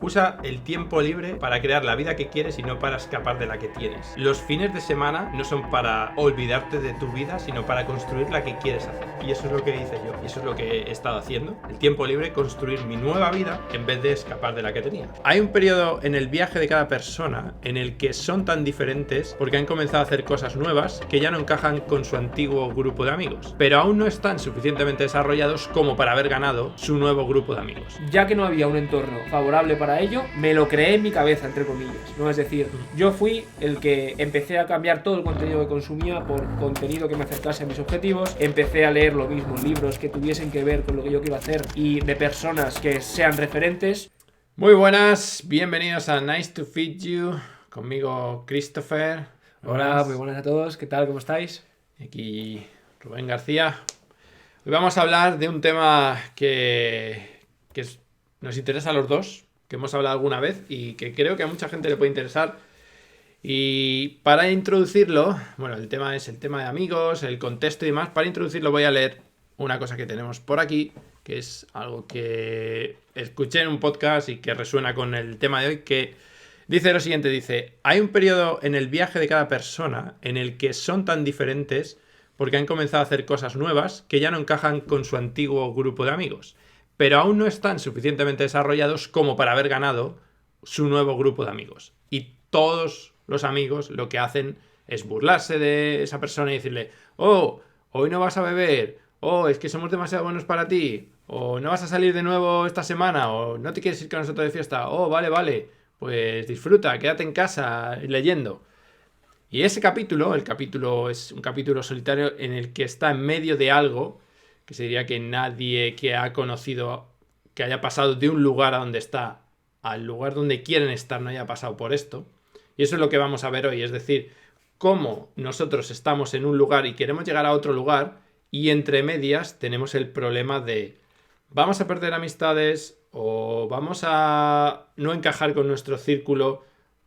Usa el tiempo libre para crear la vida que quieres y no para escapar de la que tienes. Los fines de semana no son para olvidarte de tu vida, sino para construir la que quieres hacer. Y eso es lo que hice yo. Y eso es lo que he estado haciendo. El tiempo libre, construir mi nueva vida en vez de escapar de la que tenía. Hay un periodo en el viaje de cada persona en el que son tan diferentes porque han comenzado a hacer cosas nuevas que ya no encajan con su antiguo grupo de amigos. Pero aún no están suficientemente desarrollados como para haber ganado su nuevo grupo de amigos. Ya que no había un entorno favorable para ello, me lo creé en mi cabeza, entre comillas, ¿no? Es decir, yo fui el que empecé a cambiar todo el contenido que consumía por contenido que me acercase a mis objetivos. Empecé a leer lo mismo, libros que tuviesen que ver con lo que yo quiero hacer y de personas que sean referentes. Muy buenas, bienvenidos a Nice to Feed You, conmigo Christopher. Hola, muy buenas a todos, ¿qué tal? ¿Cómo estáis? Aquí Rubén García. Hoy vamos a hablar de un tema que nos interesa a los dos, que hemos hablado alguna vez y que creo que a mucha gente le puede interesar. Y para introducirlo, bueno, el tema es el tema de amigos, el contexto y demás. Para introducirlo voy a leer una cosa que tenemos por aquí, que es algo que escuché en un podcast y que resuena con el tema de hoy, que dice lo siguiente, dice: hay un periodo en el viaje de cada persona en el que son tan diferentes porque han comenzado a hacer cosas nuevas que ya no encajan con su antiguo grupo de amigos, pero aún no están suficientemente desarrollados como para haber ganado su nuevo grupo de amigos. Y todos los amigos lo que hacen es burlarse de esa persona y decirle: oh, hoy no vas a beber, oh, es que somos demasiado buenos para ti, o no vas a salir de nuevo esta semana, o no te quieres ir con nosotros de fiesta, oh, vale, pues disfruta, quédate en casa leyendo. Y ese capítulo, el capítulo es un capítulo solitario en el que está en medio de algo que se diría que nadie que ha conocido, que haya pasado de un lugar a donde está al lugar donde quieren estar, no haya pasado por esto. Y eso es lo que vamos a ver hoy, es decir, cómo nosotros estamos en un lugar y queremos llegar a otro lugar y entre medias tenemos el problema de vamos a perder amistades o vamos a no encajar con nuestro círculo,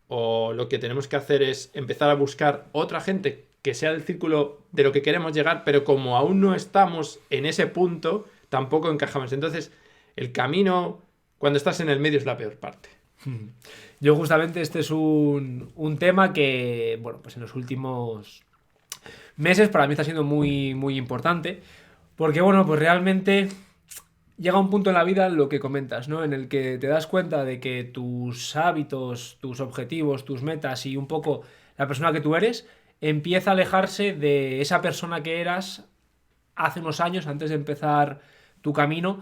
o lo que tenemos que hacer es empezar a buscar otra gente que sea del círculo de lo que queremos llegar, pero como aún no estamos en ese punto, tampoco encajamos. Entonces, el camino, cuando estás en el medio, es la peor parte. Yo justamente este es un tema que, bueno, pues en los últimos meses para mí está siendo muy, muy importante, porque, bueno, pues realmente llega un punto en la vida, lo que comentas, ¿no? En el que te das cuenta de que tus hábitos, tus objetivos, tus metas y un poco la persona que tú eres empieza a alejarse de esa persona que eras hace unos años, antes de empezar tu camino.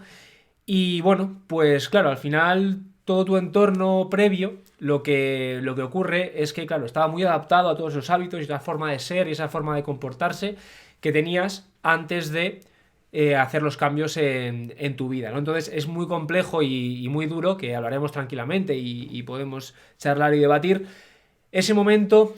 Y bueno, pues claro, al final todo tu entorno previo, lo que ocurre es que, claro, estaba muy adaptado a todos esos hábitos y esa forma de ser y esa forma de comportarse que tenías antes de hacer los cambios en tu vida, ¿no? Entonces es muy complejo y muy duro, que hablaremos tranquilamente y podemos charlar y debatir, ese momento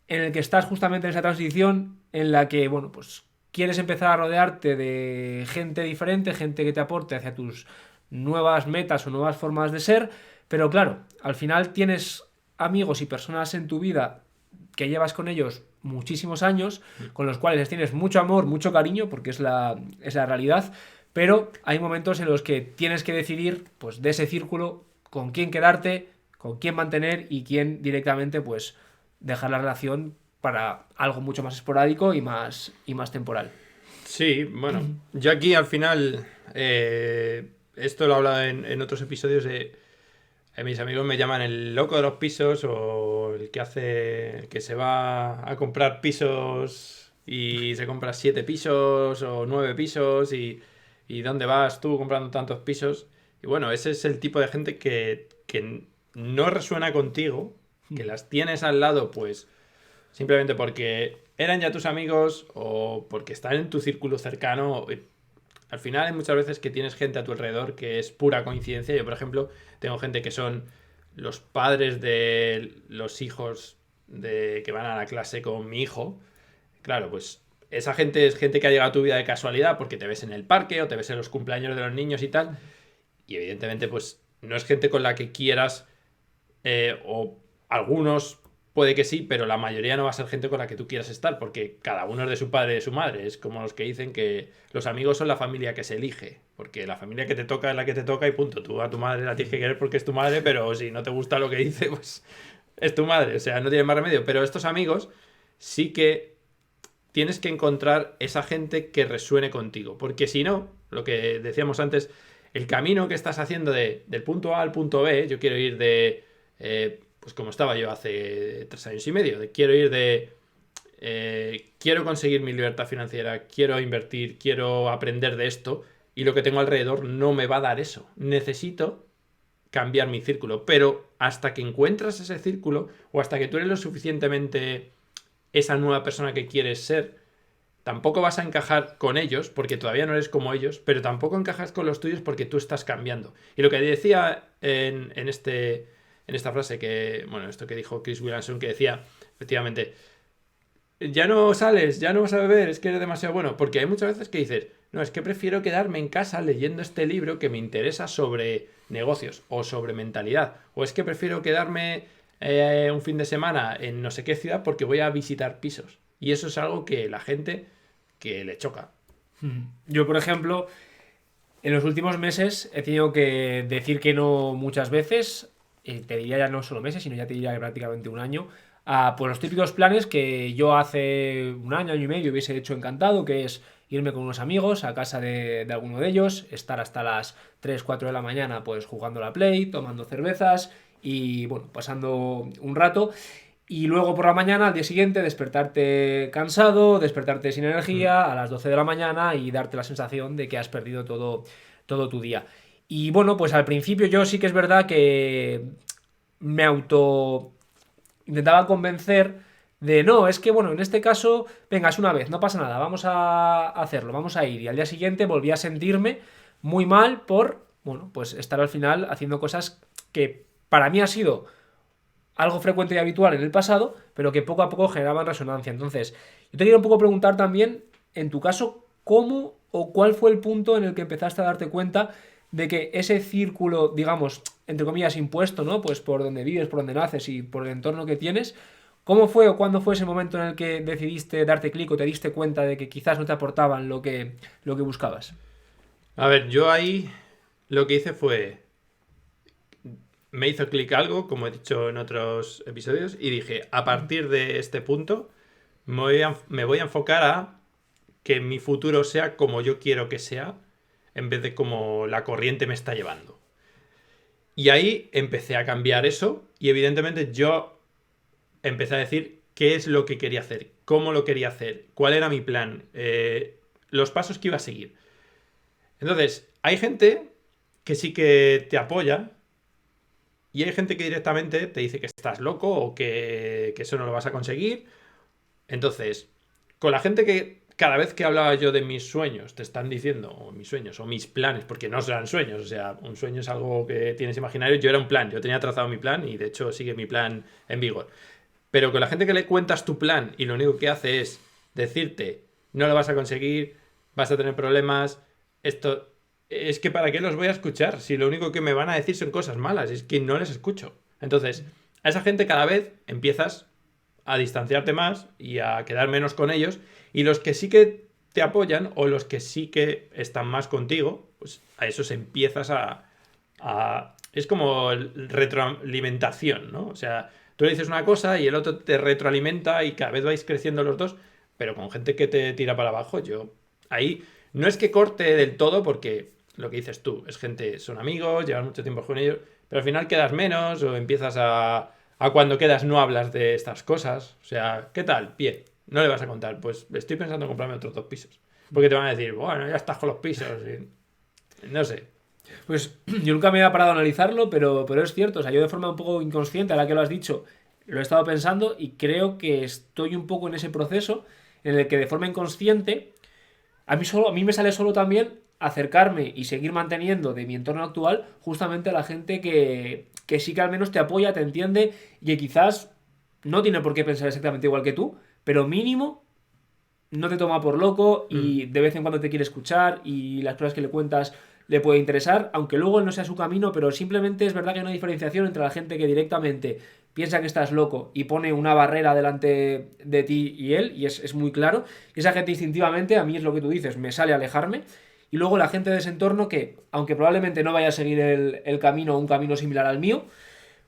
en el que estás justamente en esa transición en la que, bueno, pues quieres empezar a rodearte de gente diferente, gente que te aporte hacia tus nuevas metas o nuevas formas de ser, pero claro, al final tienes amigos y personas en tu vida que llevas con ellos muchísimos años, con los cuales les tienes mucho amor, mucho cariño, porque es la realidad, pero hay momentos en los que tienes que decidir, pues, de ese círculo, con quién quedarte, con quién mantener y quién directamente, pues, dejar la relación para algo mucho más esporádico y más temporal. Sí, bueno, yo aquí al final, esto lo he hablado en otros episodios mis amigos me llaman el loco de los pisos, o el que se va a comprar pisos y se compra 7 pisos o 9 pisos y ¿dónde vas tú comprando tantos pisos? Y bueno, ese es el tipo de gente que no resuena contigo, que las tienes al lado pues simplemente porque eran ya tus amigos o porque están en tu círculo cercano. Al final hay muchas veces que tienes gente a tu alrededor que es pura coincidencia. Yo, por ejemplo, tengo gente que son los padres de los hijos que van a la clase con mi hijo. Claro, pues esa gente es gente que ha llegado a tu vida de casualidad porque te ves en el parque o te ves en los cumpleaños de los niños y tal. Y evidentemente, pues no es gente con la que quieras, o algunos puede que sí, pero la mayoría no va a ser gente con la que tú quieras estar, porque cada uno es de su padre y de su madre. Es como los que dicen que los amigos son la familia que se elige. porque la familia que te toca es la que te toca y punto. Tú a tu madre la tienes que querer porque es tu madre, pero si no te gusta lo que dice, pues es tu madre, o sea, no tiene más remedio. Pero estos amigos sí que tienes que encontrar esa gente que resuene contigo, porque si no, lo que decíamos antes, el camino que estás haciendo del punto A al punto B, yo quiero ir pues como estaba yo hace 3 años y medio, quiero ir quiero conseguir mi libertad financiera, quiero invertir, quiero aprender de esto, y lo que tengo alrededor no me va a dar eso. Necesito cambiar mi círculo, pero hasta que encuentras ese círculo, o hasta que tú eres lo suficientemente esa nueva persona que quieres ser, tampoco vas a encajar con ellos porque todavía no eres como ellos, pero tampoco encajas con los tuyos porque tú estás cambiando. Y lo que decía en esta frase esto que dijo Chris Williamson, que decía, efectivamente, ya no sales, ya no vas a beber, es que eres demasiado bueno, porque hay muchas veces que dices, no, es que prefiero quedarme en casa leyendo este libro que me interesa sobre negocios o sobre mentalidad, o es que prefiero quedarme un fin de semana en no sé qué ciudad porque voy a visitar pisos. Y eso es algo que la gente que le choca. Yo, por ejemplo, en los últimos meses he tenido que decir que no muchas veces, te diría ya no solo meses, sino ya te diría que prácticamente un año, a pues, los típicos planes que yo hace un año, año y medio hubiese hecho encantado, que es irme con unos amigos a casa de alguno de ellos, estar hasta las 3 4 de la mañana pues jugando a la Play, tomando cervezas y bueno, pasando un rato. Y luego por la mañana, al día siguiente, despertarte cansado, despertarte sin energía a las 12 de la mañana y darte la sensación de que has perdido todo tu día. Y bueno, pues al principio yo sí que es verdad que me intentaba convencer de no, es que bueno, en este caso, venga, es una vez, no pasa nada, vamos a hacerlo, vamos a ir. Y al día siguiente volví a sentirme muy mal por, bueno, pues estar al final haciendo cosas que para mí ha sido algo frecuente y habitual en el pasado, pero que poco a poco generaban resonancia. Entonces, yo te quiero un poco preguntar también, en tu caso, ¿cómo o cuál fue el punto en el que empezaste a darte cuenta de que ese círculo, digamos, entre comillas, impuesto, ¿no? Pues por donde vives, por donde naces y por el entorno que tienes, ¿cómo fue o cuándo fue ese momento en el que decidiste darte clic o te diste cuenta de que quizás no te aportaban lo que buscabas? A ver, yo ahí lo que hice fue, me hizo clic algo, como he dicho en otros episodios, y dije, a partir de este punto me voy a enfocar a que mi futuro sea como yo quiero que sea, en vez de como la corriente me está llevando. Y ahí empecé a cambiar eso, y evidentemente yo empecé a decir qué es lo que quería hacer, cómo lo quería hacer, cuál era mi plan, los pasos que iba a seguir. Entonces, hay gente que sí que te apoya y hay gente que directamente te dice que estás loco o que eso no lo vas a conseguir. Entonces, con la gente que cada vez que hablaba yo de mis sueños te están diciendo, o mis sueños, o mis planes, porque no serán sueños, o sea, un sueño es algo que tienes imaginario, yo era un plan, yo tenía trazado mi plan y de hecho sigue mi plan en vigor. Pero con la gente que le cuentas tu plan y lo único que hace es decirte, no lo vas a conseguir, vas a tener problemas, esto... Es que ¿para qué los voy a escuchar? Si lo único que me van a decir son cosas malas, es que no les escucho. Entonces, a esa gente cada vez empiezas a distanciarte más y a quedar menos con ellos. Y los que sí que te apoyan o los que sí que están más contigo, pues a esos empiezas es como retroalimentación, ¿no? O sea, tú le dices una cosa y el otro te retroalimenta y cada vez vais creciendo los dos, pero con gente que te tira para abajo, yo ahí no es que corte del todo porque lo que dices tú, es gente, son amigos, llevas mucho tiempo con ellos, pero al final quedas menos o empiezas a cuando quedas no hablas de estas cosas. O sea, ¿qué tal? Bien, no le vas a contar, pues estoy pensando en comprarme otros 2 pisos. Porque te van a decir, bueno, ya estás con los pisos. No sé. Pues yo nunca me había parado a analizarlo, pero es cierto. O sea, yo de forma un poco inconsciente, ahora que lo has dicho, lo he estado pensando y creo que estoy un poco en ese proceso en el que de forma inconsciente a mí me sale solo también acercarme y seguir manteniendo de mi entorno actual justamente a la gente que sí que al menos te apoya, te entiende y que quizás no tiene por qué pensar exactamente igual que tú, pero mínimo no te toma por loco y de vez en cuando te quiere escuchar y las cosas que le cuentas le puede interesar, aunque luego no sea su camino, pero simplemente es verdad que hay una diferenciación entre la gente que directamente piensa que estás loco y pone una barrera delante de ti y él, y es muy claro, y esa gente instintivamente, a mí es lo que tú dices, me sale alejarme, y luego la gente de ese entorno que, aunque probablemente no vaya a seguir el camino o un camino similar al mío,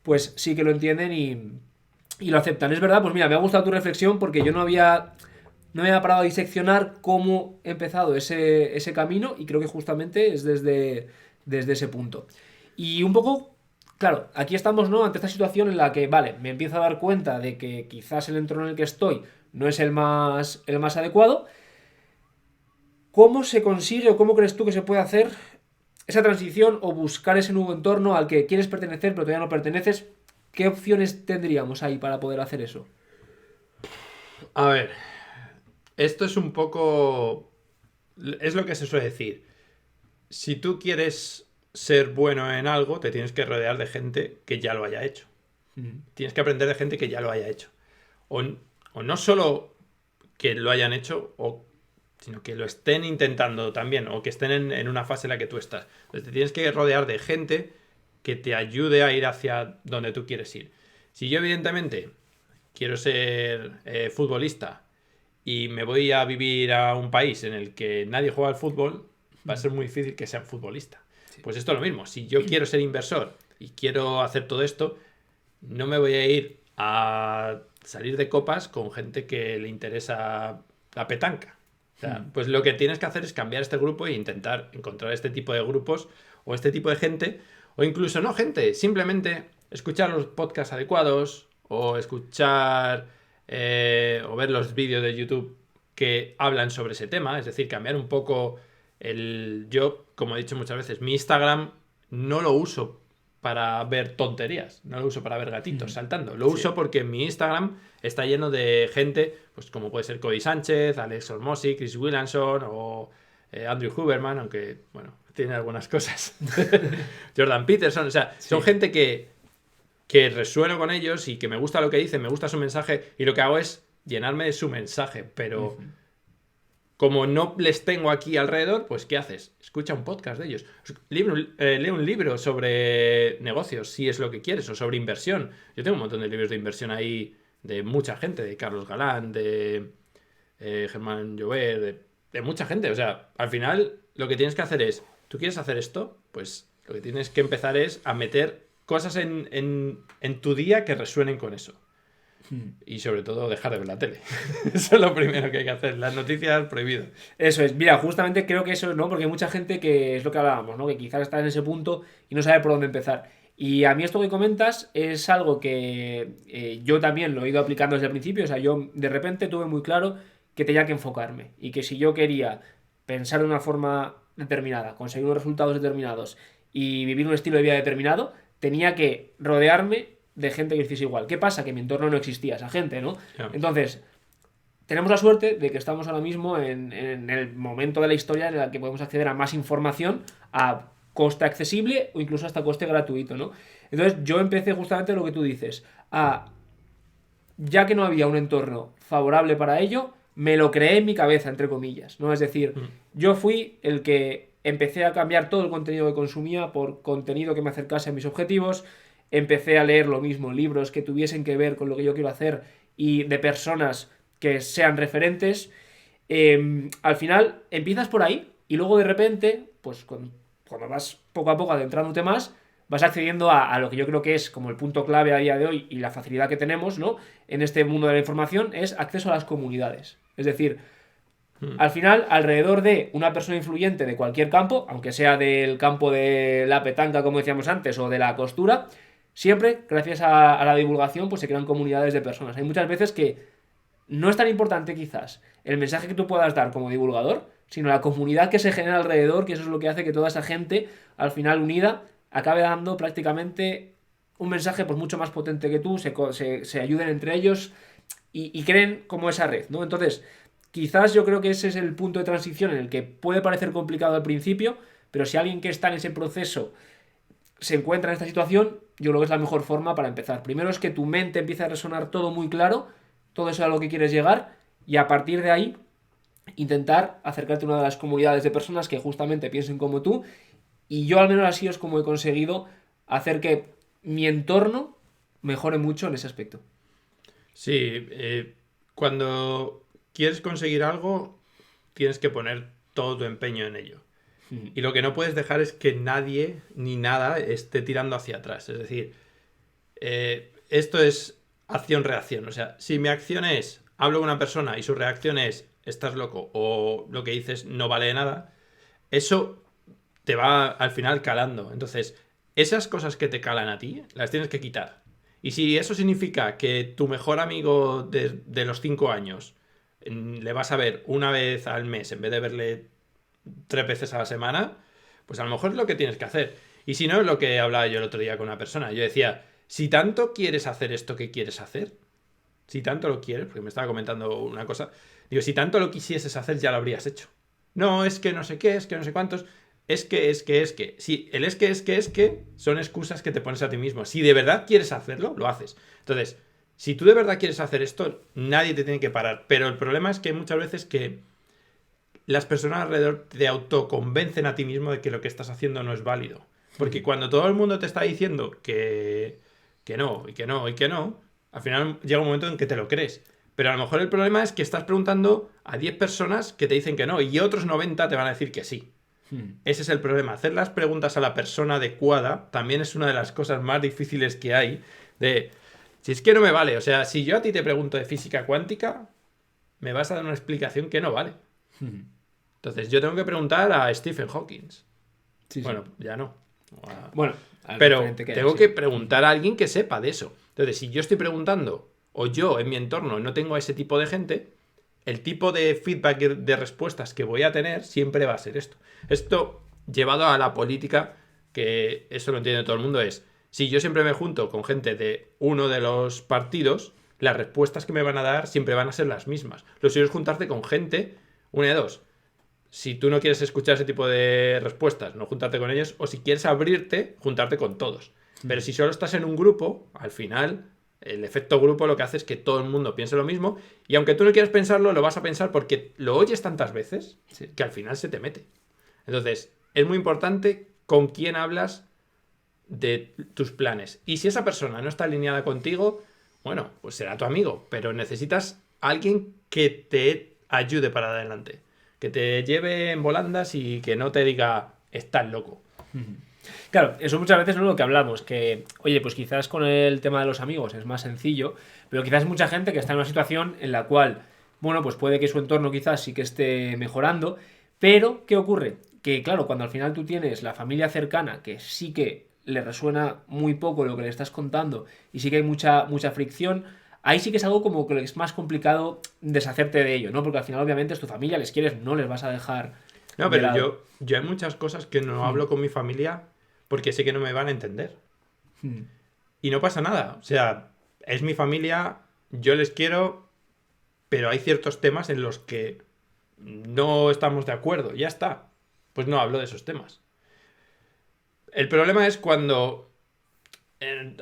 pues sí que lo entienden y lo aceptan. Es verdad, pues mira, me ha gustado tu reflexión porque yo no había parado a diseccionar cómo he empezado ese camino y creo que justamente es desde ese punto. Y un poco, claro, aquí estamos, ¿no?, ante esta situación en la que, vale, me empiezo a dar cuenta de que quizás el entorno en el que estoy no es el más adecuado. ¿Cómo se consigue o cómo crees tú que se puede hacer esa transición o buscar ese nuevo entorno al que quieres pertenecer pero todavía no perteneces? ¿Qué opciones tendríamos ahí para poder hacer eso? A ver, esto es un poco... Es lo que se suele decir. Si tú quieres ser bueno en algo, te tienes que rodear de gente que ya lo haya hecho. Tienes que aprender de gente que ya lo haya hecho. O no solo que lo hayan hecho, sino que lo estén intentando también, o que estén en una fase en la que tú estás. Entonces te tienes que rodear de gente que te ayude a ir hacia donde tú quieres ir. Si yo, evidentemente, quiero ser futbolista y me voy a vivir a un país en el que nadie juega al fútbol, va a ser muy difícil que sea futbolista. Pues esto es lo mismo. Si yo quiero ser inversor y quiero hacer todo esto, no me voy a ir a salir de copas con gente que le interesa la petanca. O sea, pues lo que tienes que hacer es cambiar este grupo e intentar encontrar este tipo de grupos o este tipo de gente, o incluso no gente, simplemente escuchar los podcasts adecuados o escuchar o ver los vídeos de YouTube que hablan sobre ese tema, es decir, cambiar un poco yo, como he dicho muchas veces, mi Instagram no lo uso para ver tonterías, no lo uso para ver gatitos saltando, lo uso porque mi Instagram está lleno de gente, pues como puede ser Cody Sánchez, Alex Hormozzi, Chris Williamson o Andrew Huberman, aunque, bueno, tiene algunas cosas. Jordan Peterson, o sea, son gente que resueno con ellos y que me gusta lo que dicen, me gusta su mensaje y lo que hago es llenarme de su mensaje, pero como no les tengo aquí alrededor, pues ¿qué haces? Escucha un podcast de ellos. Lee un libro sobre negocios, si es lo que quieres, o sobre inversión. Yo tengo un montón de libros de inversión ahí de mucha gente, de Carlos Galán, de Germán Llobet, de mucha gente. O sea, al final lo que tienes que hacer es, ¿tú quieres hacer esto? Pues lo que tienes que empezar es a meter cosas en tu día que resuenen con eso. Y sobre todo dejar de ver la tele. Eso es lo primero que hay que hacer. Las noticias prohibido. Eso es, mira, justamente creo que eso es, ¿no? Porque hay mucha gente que es lo que hablábamos, ¿no? Que quizás está en ese punto y no sabe por dónde empezar. Y a mí esto que comentas es algo que yo también lo he ido aplicando desde el principio. O sea, yo de repente tuve muy claro que tenía que enfocarme y que si yo quería pensar de una forma determinada, conseguir unos resultados determinados y vivir un estilo de vida determinado, tenía que rodearme de gente que hiciese igual. ¿Qué pasa? Que en mi entorno no existía esa gente, ¿no? Yeah. Entonces, tenemos la suerte de que estamos ahora mismo en el momento de la historia en el que podemos acceder a más información a coste accesible o incluso hasta coste gratuito, ¿no? Entonces, yo empecé justamente lo que tú dices, ya que no había un entorno favorable para ello, me lo creé en mi cabeza, entre comillas, ¿no? Es decir, yo fui el que empecé a cambiar todo el contenido que consumía por contenido que me acercase a mis objetivos. Empecé a leer lo mismo, libros que tuviesen que ver con lo que yo quiero hacer y de personas que sean referentes. Al final empiezas por ahí y luego de repente, pues cuando vas poco a poco adentrándote más, vas accediendo a lo que yo creo que es como el punto clave a día de hoy y la facilidad que tenemos, ¿no?, en este mundo de la información, es acceso a las comunidades. Es decir, al final, alrededor de una persona influyente de cualquier campo, aunque sea del campo de la petanca, como decíamos antes, o de la costura, siempre, gracias a la divulgación, pues se crean comunidades de personas. Hay muchas veces que no es tan importante quizás el mensaje que tú puedas dar como divulgador, sino la comunidad que se genera alrededor, que eso es lo que hace que toda esa gente, al final unida, acabe dando prácticamente un mensaje pues mucho más potente que tú, se ayuden entre ellos y creen como esa red, ¿no? Entonces, quizás yo creo que ese es el punto de transición en el que puede parecer complicado al principio, pero si alguien que está en ese proceso se encuentra en esta situación, yo creo que es la mejor forma para empezar. Primero es que tu mente empiece a resonar todo muy claro, todo eso es a lo que quieres llegar, y a partir de ahí intentar acercarte a una de las comunidades de personas que justamente piensen como tú, y yo al menos así es como he conseguido hacer que mi entorno mejore mucho en ese aspecto. Sí, cuando quieres conseguir algo, tienes que poner todo tu empeño en ello. Y lo que no puedes dejar es que nadie ni nada esté tirando hacia atrás. Es decir, esto es acción-reacción. O sea, si mi acción es, hablo con una persona y su reacción es, estás loco, o lo que dices no vale de nada, eso te va al final calando. Entonces, esas cosas que te calan a ti, las tienes que quitar. Y si eso significa que tu mejor amigo de los 5 años le vas a ver una vez al mes en vez de verle 3 veces a la semana, pues a lo mejor es lo que tienes que hacer. Y si no, es lo que hablaba yo el otro día con una persona. Yo decía, si tanto quieres hacer esto que quieres hacer, si tanto lo quieres, porque me estaba comentando una cosa, digo, si tanto lo quisieses hacer, ya lo habrías hecho. No, es que no sé qué, es que no sé cuántos. Es que. Sí, el es que son excusas que te pones a ti mismo. Si de verdad quieres hacerlo, lo haces. Entonces, si tú de verdad quieres hacer esto, nadie te tiene que parar. Pero el problema es que hay muchas veces que las personas alrededor te autoconvencen a ti mismo de que lo que estás haciendo no es válido. Porque cuando todo el mundo te está diciendo que no, y que no, y que no, al final llega un momento en que te lo crees. Pero a lo mejor el problema es que estás preguntando a 10 personas que te dicen que no y otros 90 te van a decir que sí. Ese es el problema. Hacer las preguntas a la persona adecuada también es una de las cosas más difíciles que hay. Si es que no me vale. O sea, si yo a ti te pregunto de física cuántica, me vas a dar una explicación que no vale. Entonces yo tengo que preguntar a Stephen Hawking. Sí, bueno, ya no. Bueno, pero tengo que preguntar a alguien que sepa de eso. Entonces, si yo estoy preguntando, o yo en mi entorno no tengo a ese tipo de gente, el tipo de feedback de respuestas que voy a tener siempre va a ser esto. Esto, llevado a la política, que eso lo entiende todo el mundo, es, si yo siempre me junto con gente de uno de los partidos, las respuestas que me van a dar siempre van a ser las mismas. Lo suyo es juntarte con gente, una de dos. Si tú no quieres escuchar ese tipo de respuestas, no juntarte con ellos, o si quieres abrirte, juntarte con todos. Pero si solo estás en un grupo, al final, el efecto grupo lo que hace es que todo el mundo piense lo mismo, y aunque tú no quieras pensarlo, lo vas a pensar porque lo oyes tantas veces que al final se te mete. Entonces, es muy importante con quién hablas de tus planes. Y si esa persona no está alineada contigo, bueno, pues será tu amigo, pero necesitas a alguien que te ayude para adelante, que te lleve en volandas y que no te diga, estás loco. Claro, eso muchas veces no es lo que hablamos, que, oye, pues quizás con el tema de los amigos es más sencillo, pero quizás mucha gente que está en una situación en la cual, bueno, pues puede que su entorno quizás sí que esté mejorando, pero ¿qué ocurre? Que claro, cuando al final tú tienes la familia cercana que sí que le resuena muy poco lo que le estás contando y sí que hay mucha fricción, ahí sí que es algo como que es más complicado deshacerte de ello, ¿no? Porque al final obviamente es tu familia, les quieres, no les vas a dejar No, de pero lado. yo hay muchas cosas que no hablo con mi familia porque sé que no me van a entender. Y no pasa nada. O sea, es mi familia, yo les quiero, pero hay ciertos temas en los que no estamos de acuerdo. Ya está. Pues no hablo de esos temas. El problema es cuando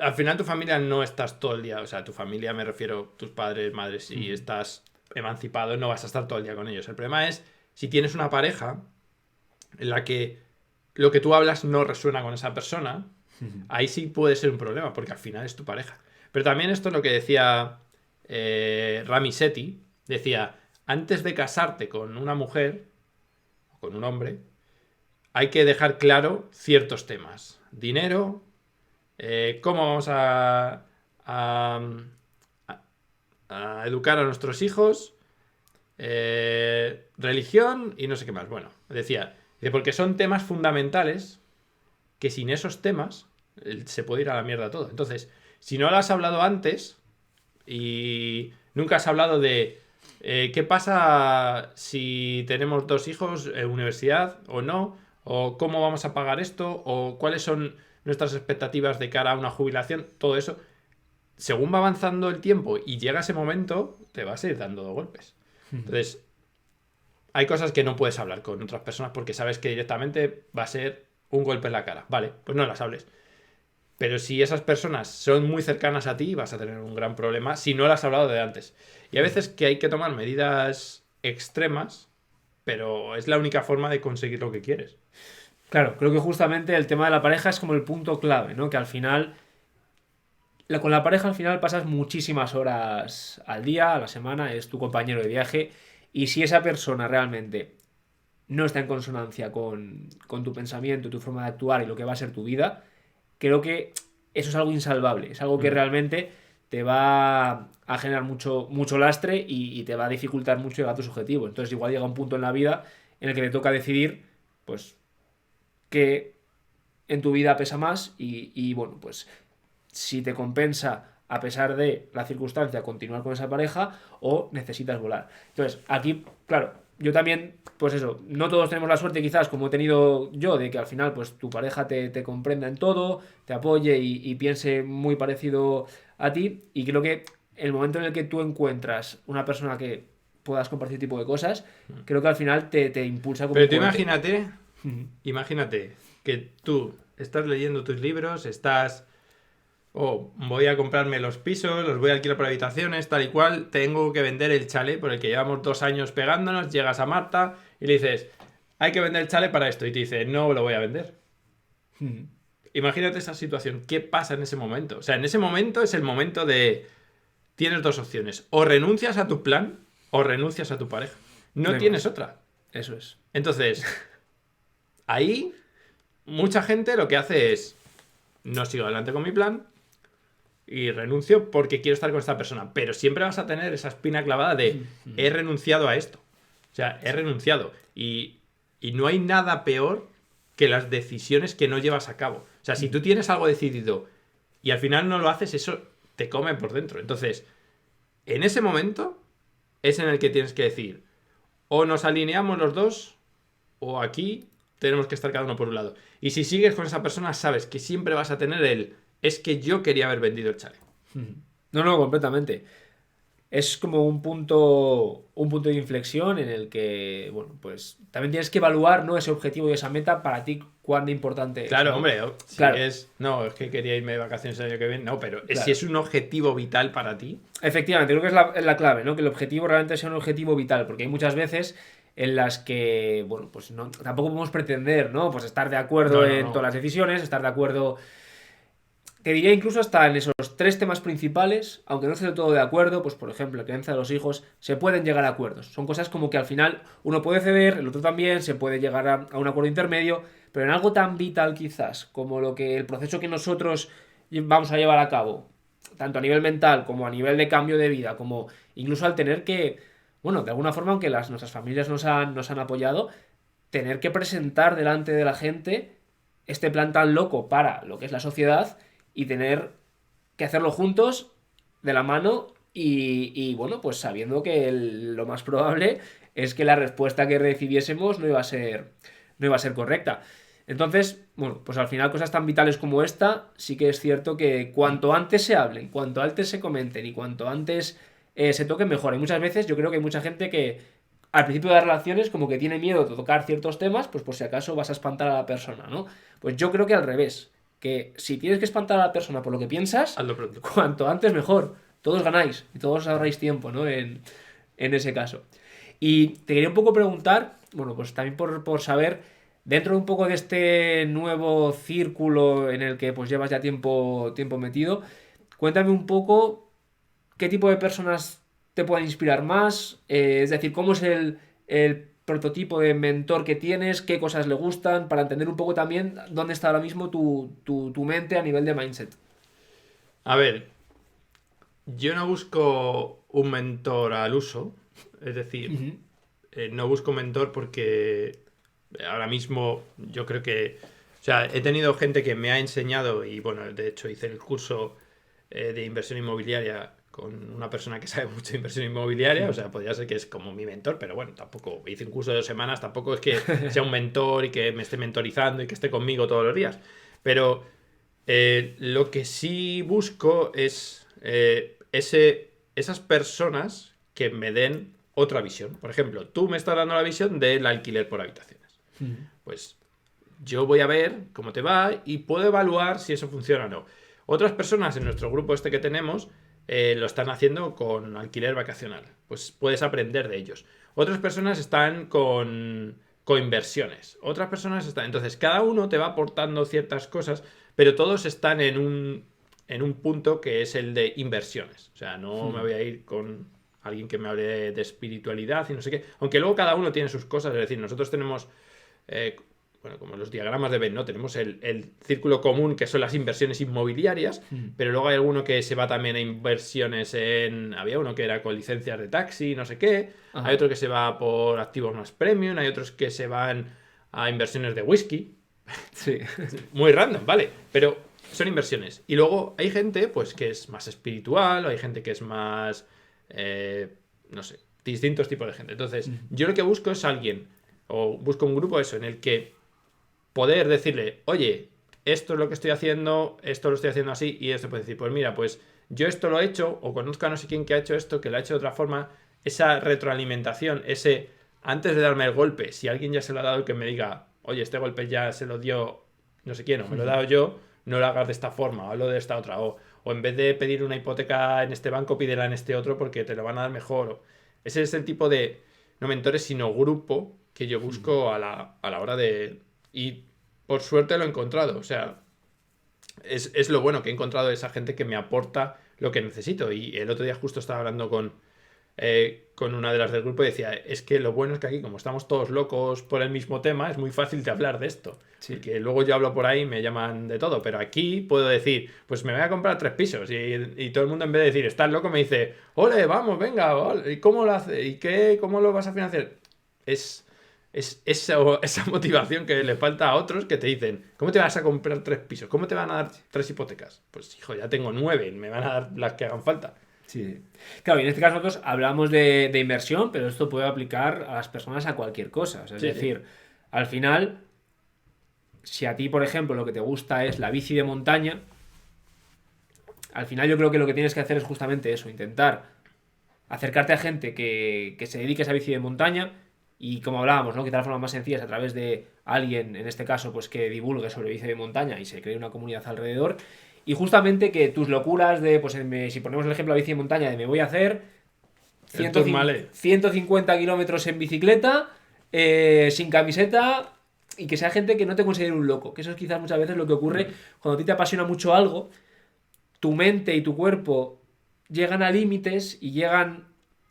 al final tu familia no estás todo el día. O sea, tu familia me refiero tus padres, madres, si estás emancipado no vas a estar todo el día con ellos. El problema es si tienes una pareja en la que lo que tú hablas no resuena con esa persona, ahí sí puede ser un problema, porque al final es tu pareja. Pero también esto es lo que decía Rami Sethi, decía, antes de casarte con una mujer, o con un hombre, hay que dejar claro ciertos temas. Dinero, cómo vamos a, a educar a nuestros hijos, religión y no sé qué más. Bueno, decía, porque son temas fundamentales que sin esos temas se puede ir a la mierda todo. Entonces, si no lo has hablado antes y nunca has hablado de qué pasa si tenemos 2 hijos en universidad o no, o cómo vamos a pagar esto, o cuáles son nuestras expectativas de cara a una jubilación, todo eso, según va avanzando el tiempo y llega ese momento, te vas a ir dando golpes. Entonces, hay cosas que no puedes hablar con otras personas porque sabes que directamente va a ser un golpe en la cara. Vale, pues no las hables. Pero si esas personas son muy cercanas a ti, vas a tener un gran problema si no las has hablado de antes. Y a veces que hay que tomar medidas extremas, pero es la única forma de conseguir lo que quieres. Claro, creo que justamente el tema de la pareja es como el punto clave, ¿no? Que al final, con la pareja al final pasas muchísimas horas al día, a la semana, es tu compañero de viaje, y si esa persona realmente no está en consonancia con tu pensamiento, tu forma de actuar y lo que va a ser tu vida, creo que eso es algo insalvable, es algo que realmente te va a generar mucho lastre y te va a dificultar mucho llegar a tus objetivos. Entonces igual llega un punto en la vida en el que te toca decidir, pues, qué en tu vida pesa más y bueno, pues si te compensa a pesar de la circunstancia continuar con esa pareja o necesitas volar. Entonces, aquí, claro, yo también, pues eso, no todos tenemos la suerte quizás como he tenido yo, de que al final pues tu pareja te comprenda en todo, te apoye y piense muy parecido a ti y creo que el momento en el que tú encuentras una persona que puedas compartir tipo de cosas, creo que al final te impulsa como Pero un tú cohete. imagínate que tú estás leyendo tus libros, estás... Oh, voy a comprarme los pisos, los voy a alquilar por habitaciones, tal y cual. Tengo que vender el chalet por el que llevamos 2 años pegándonos. Llegas a Marta y le dices, hay que vender el chalet para esto. Y te dice, no lo voy a vender. Imagínate esa situación. ¿Qué pasa en ese momento? O sea, en ese momento es el momento de... Tienes dos opciones. O renuncias a tu plan o renuncias a tu pareja. No Da tienes igual. otra. Eso es. Entonces, ahí mucha gente lo que hace es, no sigo adelante con mi plan y renuncio porque quiero estar con esta persona. Pero siempre vas a tener esa espina clavada de, he renunciado a esto. O sea, he renunciado. Y no hay nada peor que las decisiones que no llevas a cabo. O sea, si tú tienes algo decidido y al final no lo haces, eso te come por dentro. Entonces, en ese momento es en el que tienes que decir, o nos alineamos los dos, o aquí tenemos que estar cada uno por un lado. Y si sigues con esa persona, sabes que siempre vas a tener es que yo quería haber vendido el chalet. No, completamente. Es como un punto de inflexión en el que, bueno, pues también tienes que evaluar, ¿no? Ese objetivo y esa meta para ti, cuán importante es, Claro, ¿no? hombre, si Claro. no, es que quería irme de vacaciones el año que viene, no, pero Claro. si es un objetivo vital para ti, Efectivamente, creo que es la clave, ¿no? Que el objetivo realmente sea un objetivo vital, porque hay muchas veces en las que, bueno, pues no, tampoco podemos pretender, ¿no? Pues estar de acuerdo no, en no. todas las decisiones, estar de acuerdo, te diría incluso hasta en esos 3 temas principales, aunque no esté del todo de acuerdo, pues por ejemplo, la crianza de los hijos, se pueden llegar a acuerdos. Son cosas como que al final uno puede ceder, el otro también, se puede llegar a un acuerdo intermedio, pero en algo tan vital quizás como lo que el proceso que nosotros vamos a llevar a cabo, tanto a nivel mental como a nivel de cambio de vida, como incluso al tener que, bueno, de alguna forma, aunque nuestras familias nos han apoyado, tener que presentar delante de la gente este plan tan loco para lo que es la sociedad y tener que hacerlo juntos, de la mano bueno, pues sabiendo que lo más probable es que la respuesta que recibiésemos no iba a ser correcta. Entonces, bueno, pues al final cosas tan vitales como esta, sí que es cierto que cuanto antes se hablen, cuanto antes se comenten y cuanto antes se toquen, mejor. Y muchas veces yo creo que hay mucha gente que al principio de las relaciones como que tiene miedo de tocar ciertos temas, pues por si acaso vas a espantar a la persona, ¿no? Pues yo creo que al revés, que si tienes que espantar a la persona por lo que piensas, hazlo pronto. cuanto antes mejor. Todos ganáis y todos ahorráis tiempo, ¿no? En ese caso. Y te quería un poco preguntar, bueno, pues también por saber, dentro de un poco de este nuevo círculo en el que pues llevas ya tiempo metido, cuéntame un poco qué tipo de personas te pueden inspirar más, es decir, cómo es el prototipo de mentor que tienes, qué cosas le gustan, para entender un poco también dónde está ahora mismo tu mente a nivel de mindset. A ver, yo no busco un mentor al uso, es decir, no busco un mentor porque ahora mismo yo creo que, o sea, he tenido gente que me ha enseñado y bueno, de hecho hice el curso de inversión inmobiliaria con una persona que sabe mucho de inversión inmobiliaria, o sea, podría ser que es como mi mentor, pero bueno, tampoco hice un curso de 2 semanas, tampoco es que sea un mentor y que me esté mentorizando y que esté conmigo todos los días, pero lo que sí busco es esas personas que me den otra visión. Por ejemplo, tú me estás dando la visión del alquiler por habitaciones. Pues yo voy a ver cómo te va y puedo evaluar si eso funciona o no. Otras personas en nuestro grupo este que tenemos lo están haciendo con alquiler vacacional. Pues puedes aprender de ellos. Otras personas están con inversiones. Otras personas están... Entonces, cada uno te va aportando ciertas cosas, pero todos están en un punto que es el de inversiones. O sea, no me voy a ir con alguien que me hable de espiritualidad y no sé qué. Aunque luego cada uno tiene sus cosas, es decir, nosotros tenemos, bueno, como los diagramas de Venn, ¿no? Tenemos el círculo común que son las inversiones inmobiliarias, pero luego hay alguno que se va también a inversiones en... Había uno que era con licencias de taxi, no sé qué. Ajá. Hay otro que se va por activos más premium, hay otros que se van a inversiones de whisky. Sí. Muy random, vale, pero son inversiones. Y luego hay gente, pues, que es más espiritual, o hay gente que es más, no sé, distintos tipos de gente. Entonces, yo lo que busco es alguien, o busco un grupo eso, en el que poder decirle, oye, esto es lo que estoy haciendo, esto lo estoy haciendo así, y esto puede decir, pues mira, pues yo esto lo he hecho, o conozco a no sé quién que ha hecho esto, que lo ha hecho de otra forma, esa retroalimentación, ese, antes de darme el golpe, si alguien ya se lo ha dado, que me diga, oye, este golpe ya se lo dio no sé quién, o me lo he dado yo, no lo hagas de esta forma, o hazlo de esta otra, o en vez de pedir una hipoteca en este banco, pídela en este otro porque te lo van a dar mejor. Ese es el tipo de, no mentores, sino grupo que yo busco a la hora de... Y por suerte lo he encontrado, o sea, es lo bueno que he encontrado esa gente que me aporta lo que necesito. Y el otro día justo estaba hablando con una de las del grupo y decía, es que lo bueno es que aquí, como estamos todos locos por el mismo tema, es muy fácil de hablar de esto. Sí. Porque luego yo hablo por ahí y me llaman de todo, pero aquí puedo decir, pues me voy a comprar 3 pisos. Y todo el mundo, en vez de decir, estás loco, me dice, ole, vamos, venga, ole, ¿y cómo lo haces? ¿Y qué? ¿Cómo lo vas a financiar? Es esa motivación que le falta a otros que te dicen, ¿cómo te vas a comprar 3 pisos? ¿Cómo te van a dar 3 hipotecas? Pues hijo, ya tengo 9, me van a dar las que hagan falta. Sí. Claro, y en este caso nosotros hablamos de inversión, pero esto puede aplicar a las personas a cualquier cosa. O sea, es Sí, decir, al final, si a ti, por ejemplo, lo que te gusta es la bici de montaña, al final yo creo que lo que tienes que hacer es justamente eso, intentar acercarte a gente que se dedique a esa bici de montaña y, como hablábamos, ¿no? Que la forma más sencilla es a través de alguien, en este caso, pues que divulgue sobre bici de montaña y se cree una comunidad alrededor. Y justamente que tus locuras de, pues si ponemos el ejemplo de la bici de montaña, de me voy a hacer El Tourmalet. 150 kilómetros en bicicleta, sin camiseta, y que sea gente que no te considere un loco. Que eso es quizás muchas veces lo que ocurre cuando a ti te apasiona mucho algo, tu mente y tu cuerpo llegan a límites y llegan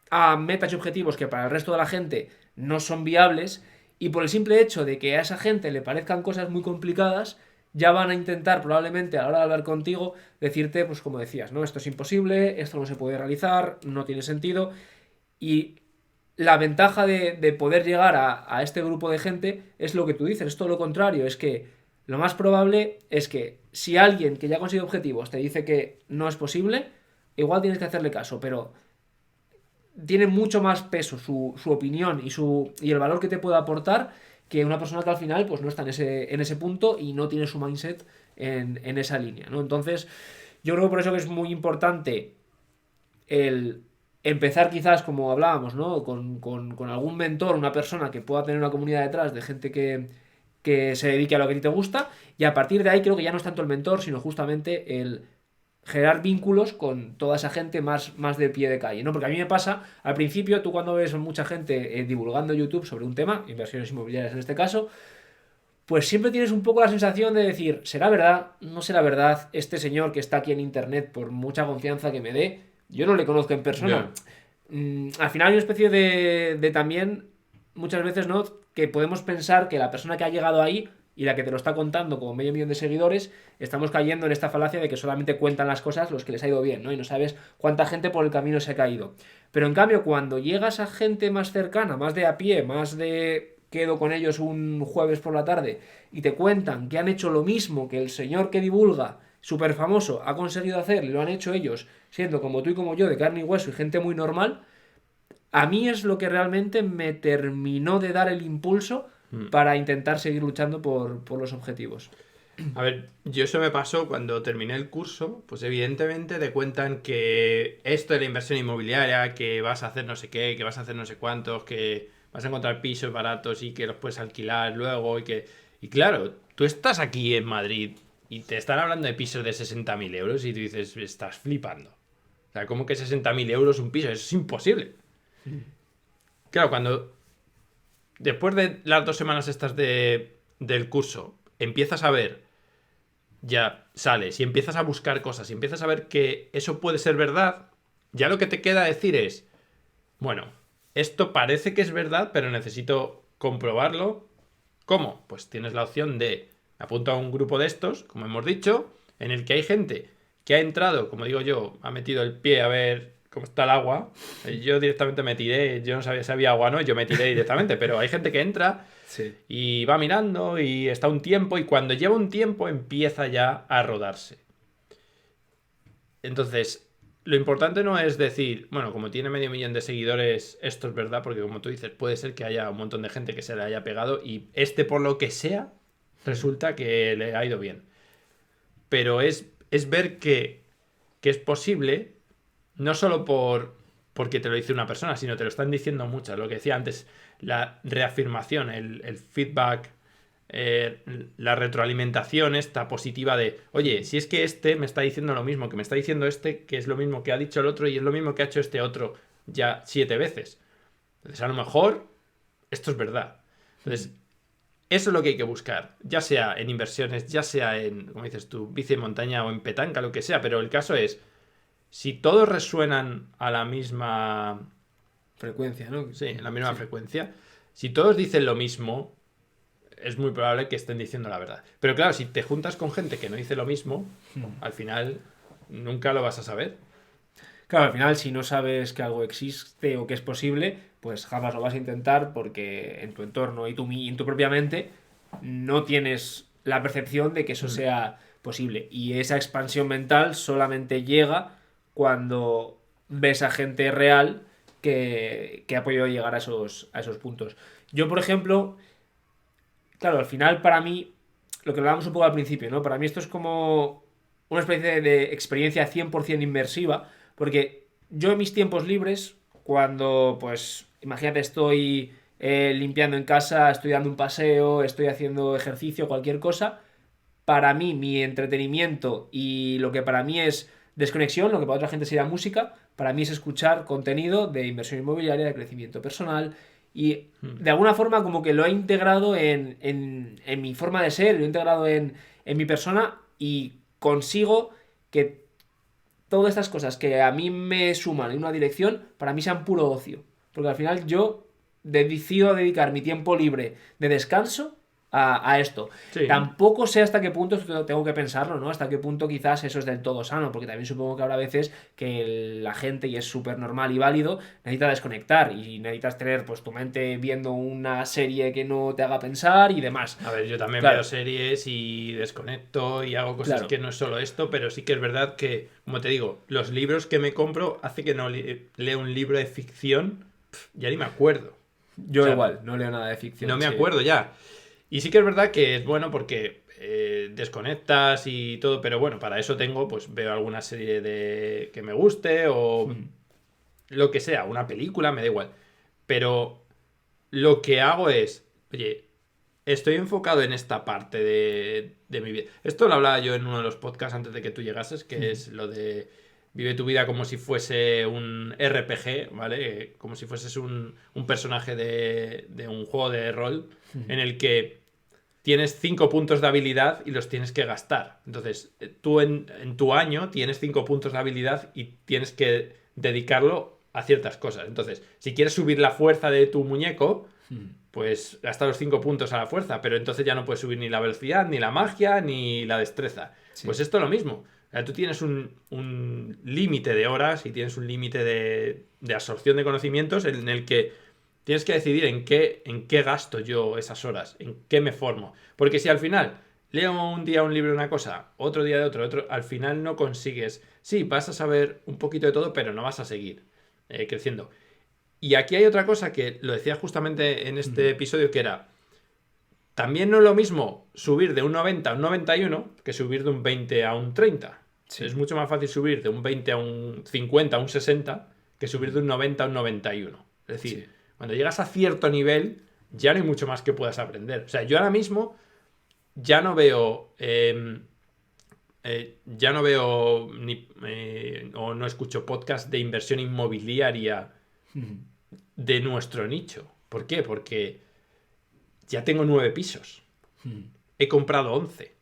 a metas y objetivos que para el resto de la gente no son viables, y por el simple hecho de que a esa gente le parezcan cosas muy complicadas, ya van a intentar probablemente a la hora de hablar contigo decirte, pues como decías, no, esto es imposible, esto no se puede realizar, no tiene sentido. Y la ventaja de poder llegar a este grupo de gente es lo que tú dices, es todo lo contrario, es que lo más probable es que si alguien que ya ha conseguido objetivos te dice que no es posible, igual tienes que hacerle caso, pero tiene mucho más peso su opinión y el valor que te puede aportar que una persona que al final pues no está en ese punto y no tiene su mindset en esa línea, ¿no? Entonces, yo creo que por eso que es muy importante el empezar quizás, como hablábamos, ¿no? Con algún mentor, una persona que pueda tener una comunidad detrás de gente que se dedique a lo que a ti te gusta, y a partir de ahí creo que ya no es tanto el mentor, sino justamente el generar vínculos con toda esa gente más de pie de calle, ¿no? Porque a mí me pasa, al principio, tú cuando ves mucha gente divulgando en YouTube sobre un tema, inversiones inmobiliarias en este caso, pues siempre tienes un poco la sensación de decir, ¿será verdad? ¿No será verdad? Este señor que está aquí en internet, por mucha confianza que me dé, yo no le conozco en persona. Al final hay una especie de también, muchas veces, ¿no? Que podemos pensar que la persona que ha llegado ahí y la que te lo está contando como 500.000 de seguidores, estamos cayendo en esta falacia de que solamente cuentan las cosas los que les ha ido bien, ¿no? Y no sabes cuánta gente por el camino se ha caído. Pero en cambio, cuando llegas a gente más cercana, más de a pie, más de quedo con ellos un jueves por la tarde y te cuentan que han hecho lo mismo que el señor que divulga, súper famoso, ha conseguido hacer, y lo han hecho ellos, siendo como tú y como yo, de carne y hueso y gente muy normal, a mí es lo que realmente me terminó de dar el impulso para intentar seguir luchando por los objetivos. A ver, yo eso me pasó cuando terminé el curso, pues evidentemente te cuentan que esto de la inversión inmobiliaria, que vas a hacer no sé qué, que vas a hacer no sé cuántos, que vas a encontrar pisos baratos y que los puedes alquilar luego y claro, tú estás aquí en Madrid y te están hablando de pisos de 60.000 euros y tú dices, estás flipando. O sea, ¿cómo que 60.000 euros un piso? Eso es imposible. Claro, cuando después de las 2 semanas estas del curso empiezas a ver, ya sales y empiezas a buscar cosas y empiezas a ver que eso puede ser verdad, ya lo que te queda decir es, bueno, esto parece que es verdad, pero necesito comprobarlo. ¿Cómo? Pues tienes la opción de apuntar a un grupo de estos, como hemos dicho, en el que hay gente que ha entrado, como digo yo, ha metido el pie a ver cómo está el agua. Yo directamente me tiré, yo no sabía si había agua o no, yo me tiré directamente, pero hay gente que entra Sí. y va mirando y está un tiempo y cuando lleva un tiempo empieza ya a rodarse. Entonces, lo importante no es decir, bueno, como tiene 500.000 de seguidores, esto es verdad, porque como tú dices, puede ser que haya un montón de gente que se le haya pegado y por lo que sea, resulta que le ha ido bien. Pero es ver que es posible, no solo porque te lo dice una persona, sino te lo están diciendo muchas. Lo que decía antes, la reafirmación, el feedback, la retroalimentación esta positiva de, oye, si es que este me está diciendo lo mismo que me está diciendo este, que es lo mismo que ha dicho el otro y es lo mismo que ha hecho este otro ya 7 veces. Entonces, a lo mejor, esto es verdad. Entonces, eso es lo que hay que buscar, ya sea en inversiones, ya sea en, como dices tú, bici de montaña o en petanca, lo que sea, pero el caso es, si todos resuenan a la misma, Frecuencia, ¿no? sí, en la misma Sí. frecuencia, si todos dicen lo mismo, es muy probable que estén diciendo la verdad. Pero claro, si te juntas con gente que no dice lo mismo, al final nunca lo vas a saber. Claro, al final, si no sabes que algo existe o que es posible, pues jamás lo vas a intentar porque en tu entorno y en tu propia mente no tienes la percepción de que eso sea posible. Y esa expansión mental solamente llega cuando ves a gente real que ha podido llegar a esos puntos. Yo, por ejemplo, claro, al final para mí, lo que hablábamos un poco al principio, ¿no? Para mí esto es como una especie de experiencia 100% inmersiva, porque yo en mis tiempos libres, cuando, pues, imagínate, estoy limpiando en casa, estoy dando un paseo, estoy haciendo ejercicio, cualquier cosa, para mí, mi entretenimiento y lo que para mí es desconexión, lo que para otra gente sería música, para mí es escuchar contenido de inversión inmobiliaria, de crecimiento personal y de alguna forma como que lo he integrado en mi forma de ser, lo he integrado en mi persona y consigo que todas estas cosas que a mí me suman en una dirección, para mí sean puro ocio. Porque al final yo decido dedicar mi tiempo libre de descanso a esto. Sí. Tampoco sé hasta qué punto, esto tengo que pensarlo, ¿no? Hasta qué punto quizás eso es del todo sano, porque también supongo que habrá veces que la gente, y es súper normal y válido, necesita desconectar y necesitas tener pues tu mente viendo una serie que no te haga pensar y demás. A ver, yo también veo Claro, series y desconecto y hago cosas claro. que no es solo esto, pero sí que es verdad que, como te digo, los libros que me compro hace que no leo un libro de ficción, ya ni me acuerdo. O Yo sea, igual, no leo nada de no ficción, me sí. acuerdo ya. Y sí que es verdad que es bueno porque desconectas y todo, pero bueno, para eso tengo, pues veo alguna serie de que me guste o lo que sea, una película, me da igual. Pero lo que hago es, oye, estoy enfocado en esta parte de mi vida. Esto lo hablaba yo en uno de los podcasts antes de que tú llegases, que es lo de vive tu vida como si fuese un RPG, ¿vale? Como si fueses un personaje de un juego de rol en el que tienes 5 puntos de habilidad y los tienes que gastar. Entonces, tú en tu año tienes 5 puntos de habilidad y tienes que dedicarlo a ciertas cosas. Entonces, si quieres subir la fuerza de tu muñeco, pues gasta los 5 puntos a la fuerza, pero entonces ya no puedes subir ni la velocidad, ni la magia, ni la destreza. Sí. Pues esto es lo mismo. O sea, tú tienes un límite de horas y tienes un límite de absorción de conocimientos en el que tienes que decidir en qué gasto yo esas horas, en qué me formo. Porque si al final leo un día un libro de una cosa, otro día de otro, al final no consigues. Sí, vas a saber un poquito de todo, pero no vas a seguir creciendo. Y aquí hay otra cosa que lo decía justamente en este episodio, que era, también no es lo mismo subir de un 90 a un 91 que subir de un 20 a un 30. Sí. Es mucho más fácil subir de un 20 a un 50 a un 60 que subir de un 90 a un 91. Es decir, Sí. cuando llegas a cierto nivel, ya no hay mucho más que puedas aprender. O sea, yo ahora mismo ya no veo. Ya no veo o no escucho podcast de inversión inmobiliaria de nuestro nicho. ¿Por qué? Porque ya tengo 9 pisos. He comprado 11.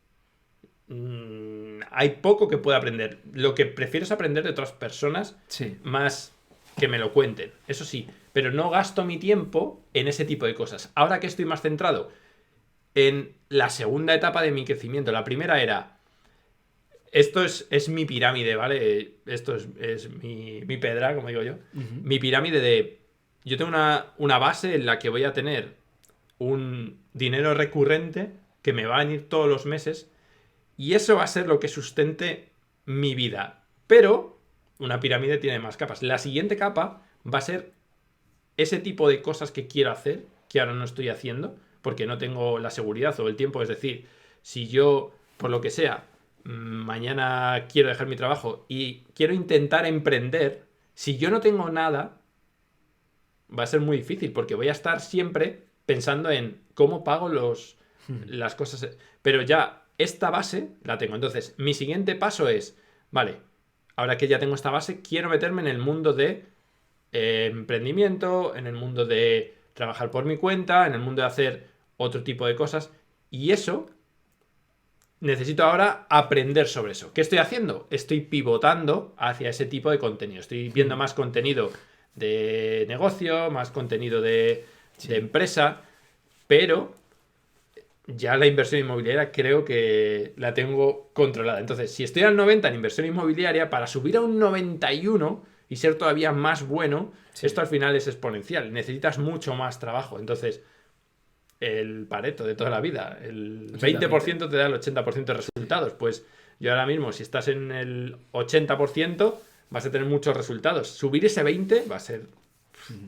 Hay poco que pueda aprender. Lo que prefiero es aprender de otras personas Sí. más que me lo cuenten, eso sí, pero no gasto mi tiempo en ese tipo de cosas. Ahora que estoy más centrado en la segunda etapa de mi crecimiento, la primera era, esto es mi pirámide, ¿vale? Esto es mi pedra, como digo yo. Mi pirámide de, yo tengo una base en la que voy a tener un dinero recurrente que me va a venir todos los meses y eso va a ser lo que sustente mi vida. Pero una pirámide tiene más capas. La siguiente capa va a ser ese tipo de cosas que quiero hacer, que ahora no estoy haciendo, porque no tengo la seguridad o el tiempo. Es decir, si yo, por lo que sea, mañana quiero dejar mi trabajo y quiero intentar emprender, si yo no tengo nada, va a ser muy difícil, porque voy a estar siempre pensando en cómo pago las cosas. Pero ya esta base la tengo. Entonces, mi siguiente paso es, vale, ahora que ya tengo esta base, quiero meterme en el mundo de emprendimiento, en el mundo de trabajar por mi cuenta, en el mundo de hacer otro tipo de cosas. Y eso, necesito ahora aprender sobre eso. ¿Qué estoy haciendo? Estoy pivotando hacia ese tipo de contenido. Estoy viendo más contenido de negocio, más contenido de empresa, pero ya la inversión inmobiliaria creo que la tengo controlada. Entonces, si estoy al 90 en inversión inmobiliaria, para subir a un 91 y ser todavía más bueno, esto al final es exponencial. Necesitas mucho más trabajo. Entonces, el Pareto de toda la vida, el 20% te da el 80% de resultados. Pues yo ahora mismo, si estás en el 80%, vas a tener muchos resultados. Subir ese 20 va a ser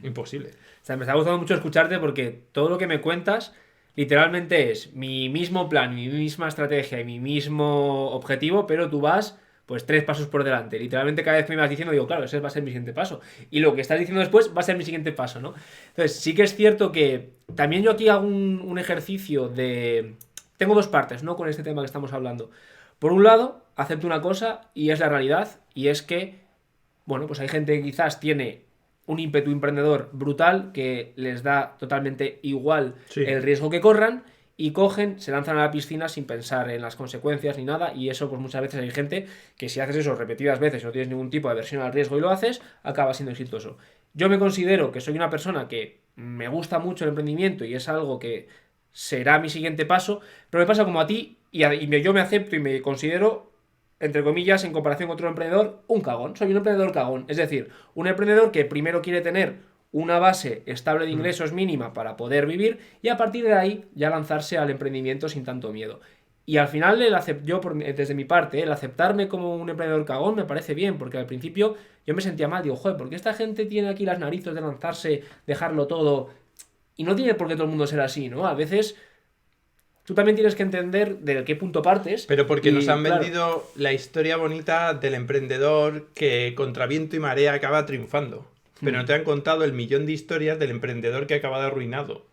imposible. O sea, me está gustando mucho escucharte porque todo lo que me cuentas literalmente es mi mismo plan, mi misma estrategia y mi mismo objetivo, pero tú vas pues 3 pasos por delante. Literalmente cada vez que me vas diciendo, digo, claro, ese va a ser mi siguiente paso. Y lo que estás diciendo después va a ser mi siguiente paso, ¿no? Entonces, sí que es cierto que también yo aquí hago un ejercicio de... Tengo dos partes, ¿no? Con este tema que estamos hablando. Por un lado, acepto una cosa y es la realidad, y es que, bueno, pues hay gente que quizás tiene un ímpetu emprendedor brutal que les da totalmente igual el riesgo que corran y cogen, se lanzan a la piscina sin pensar en las consecuencias ni nada, y eso pues muchas veces hay gente que si haces eso repetidas veces y no tienes ningún tipo de aversión al riesgo y lo haces, acaba siendo exitoso. Yo me considero que soy una persona que me gusta mucho el emprendimiento y es algo que será mi siguiente paso, pero me pasa como a ti yo me acepto y me considero, entre comillas, en comparación con otro emprendedor, un cagón. Soy un emprendedor cagón. Es decir, un emprendedor que primero quiere tener una base estable de ingresos mínima para poder vivir y a partir de ahí ya lanzarse al emprendimiento sin tanto miedo. Y al final, desde mi parte, el aceptarme como un emprendedor cagón me parece bien, porque al principio yo me sentía mal. Digo, joder, ¿por qué esta gente tiene aquí las narices de lanzarse, dejarlo todo? Y no tiene por qué todo el mundo ser así, ¿no? A veces tú también tienes que entender de qué punto partes. Pero porque nos han vendido la historia bonita del emprendedor que contra viento y marea acaba triunfando. Pero no te han contado el millón de historias del emprendedor que ha acabado arruinado.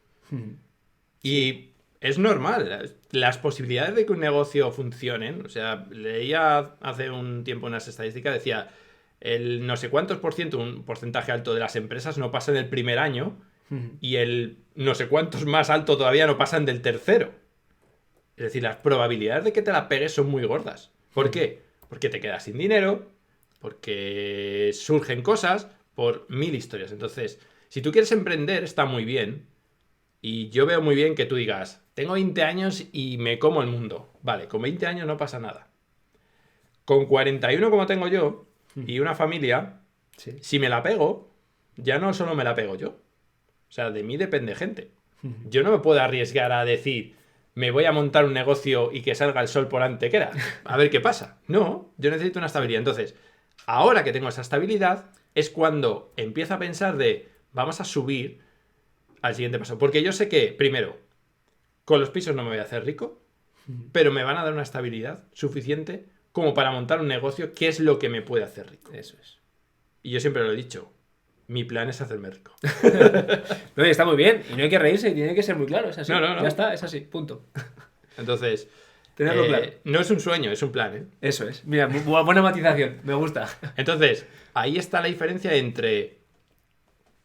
Y es normal. Las posibilidades de que un negocio funcione, o sea, leía hace un tiempo unas estadísticas, decía, el no sé cuántos por ciento, un porcentaje alto de las empresas no pasan el primer año y el no sé cuántos más alto todavía no pasan del tercero. Es decir, las probabilidades de que te la pegues son muy gordas. ¿Por qué? Porque te quedas sin dinero, porque surgen cosas, por 1000 historias. Entonces, si tú quieres emprender, está muy bien. Y yo veo muy bien que tú digas, tengo 20 años y me como el mundo. Vale, con 20 años no pasa nada. Con 41 como tengo yo, y una familia, si me la pego, ya no solo me la pego yo. O sea, de mí depende gente. Yo no me puedo arriesgar a decir, me voy a montar un negocio y que salga el sol por antequera. A ver qué pasa. No, yo necesito una estabilidad. Entonces, ahora que tengo esa estabilidad, es cuando empiezo a pensar de, vamos a subir al siguiente paso. Porque yo sé que, primero, con los pisos no me voy a hacer rico, pero me van a dar una estabilidad suficiente como para montar un negocio que es lo que me puede hacer rico. Eso es. Y yo siempre lo he dicho, mi plan es hacerme rico. No, y está muy bien, y no hay que reírse, y tiene que ser muy claro, es así. No. Ya está, es así, punto. Entonces, tenerlo claro. No es un sueño, es un plan, ¿eh? Eso es. Mira, buena matización, me gusta. Entonces, ahí está la diferencia entre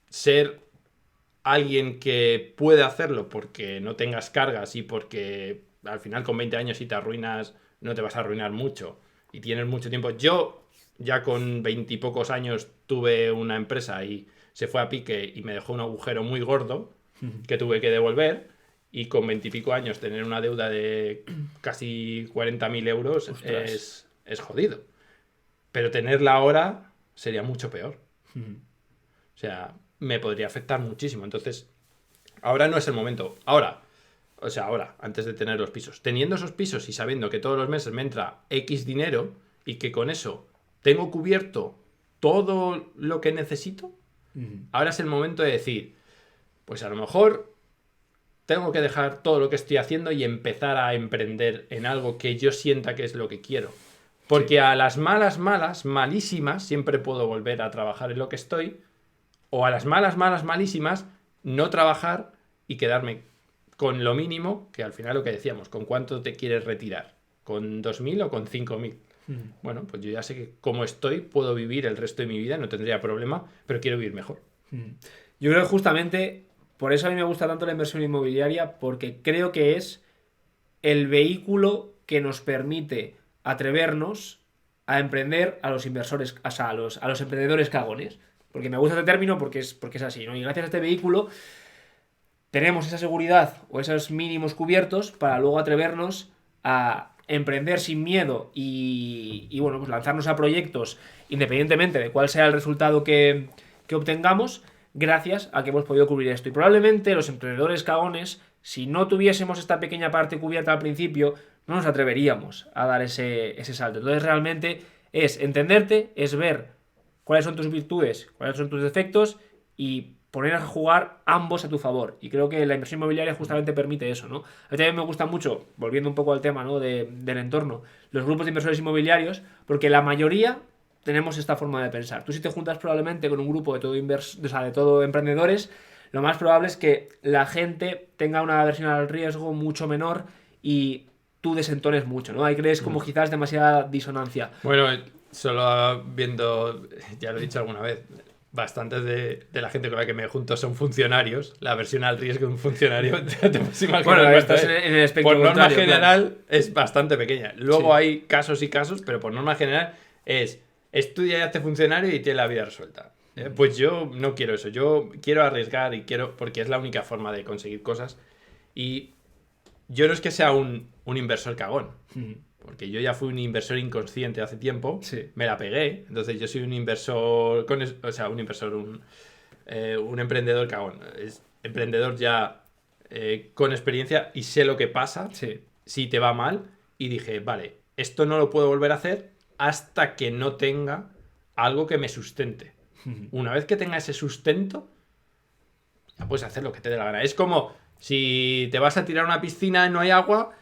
ser alguien que puede hacerlo porque no tengas cargas y porque al final con 20 años si te arruinas no te vas a arruinar mucho y tienes mucho tiempo. Yo ya con 20 y pocos años tuve una empresa y se fue a pique y me dejó un agujero muy gordo que tuve que devolver, y con 20 y pico años tener una deuda de casi 40.000 euros es jodido. Pero tenerla ahora sería mucho peor. O sea, me podría afectar muchísimo. Entonces, ahora no es el momento. Ahora, antes de tener los pisos. Teniendo esos pisos y sabiendo que todos los meses me entra X dinero y que con eso tengo cubierto todo lo que necesito, ahora es el momento de decir, pues a lo mejor tengo que dejar todo lo que estoy haciendo y empezar a emprender en algo que yo sienta que es lo que quiero. Porque a las malas, malísimas, siempre puedo volver a trabajar en lo que estoy, o a las malas, malísimas, no trabajar y quedarme con lo mínimo, que al final lo que decíamos, ¿con cuánto te quieres retirar? ¿Con 2.000 o con 5.000? Bueno, pues yo ya sé que como estoy, puedo vivir el resto de mi vida, no tendría problema, pero quiero vivir mejor. Yo creo que justamente por eso a mí me gusta tanto la inversión inmobiliaria, porque creo que es el vehículo que nos permite atrevernos a emprender a los inversores, o sea, a los emprendedores cagones. Porque me gusta este término porque es así, ¿no? Y gracias a este vehículo tenemos esa seguridad o esos mínimos cubiertos para luego atrevernos a emprender sin miedo y bueno, pues lanzarnos a proyectos independientemente de cuál sea el resultado que obtengamos, gracias a que hemos podido cubrir esto. Y probablemente los emprendedores cagones, si no tuviésemos esta pequeña parte cubierta al principio, no nos atreveríamos a dar ese salto. Entonces realmente es entenderte, es ver cuáles son tus virtudes, cuáles son tus defectos y poner a jugar ambos a tu favor. Y creo que la inversión inmobiliaria justamente permite eso, ¿no? A mí también me gusta mucho, volviendo un poco al tema, ¿no? del entorno, los grupos de inversores inmobiliarios, porque la mayoría tenemos esta forma de pensar. Tú si te juntas probablemente con un grupo de todo emprendedores, lo más probable es que la gente tenga una aversión al riesgo mucho menor y tú desentones mucho, ¿no? Ahí crees como quizás demasiada disonancia. Bueno, solo viendo, ya lo he dicho alguna vez, bastantes de la gente con la que me junto son funcionarios. La aversión al riesgo de un funcionario te puedes imaginar. Bueno, estás en el espectro por norma contrario, general, claro, es bastante pequeña. Luego hay casos y casos, pero por norma general es estudia y hazte funcionario y tiene la vida resuelta. Pues yo no quiero eso. Yo quiero arriesgar y quiero, porque es la única forma de conseguir cosas. Y yo no es que sea un inversor cagón. Porque yo ya fui un inversor inconsciente hace tiempo, me la pegué, entonces yo soy un inversor, un emprendedor cagón, es emprendedor ya con experiencia y sé lo que pasa si te va mal, y dije, vale, esto no lo puedo volver a hacer hasta que no tenga algo que me sustente. Una vez que tenga ese sustento, ya puedes hacer lo que te dé la gana. Es como si te vas a tirar a una piscina y no hay agua.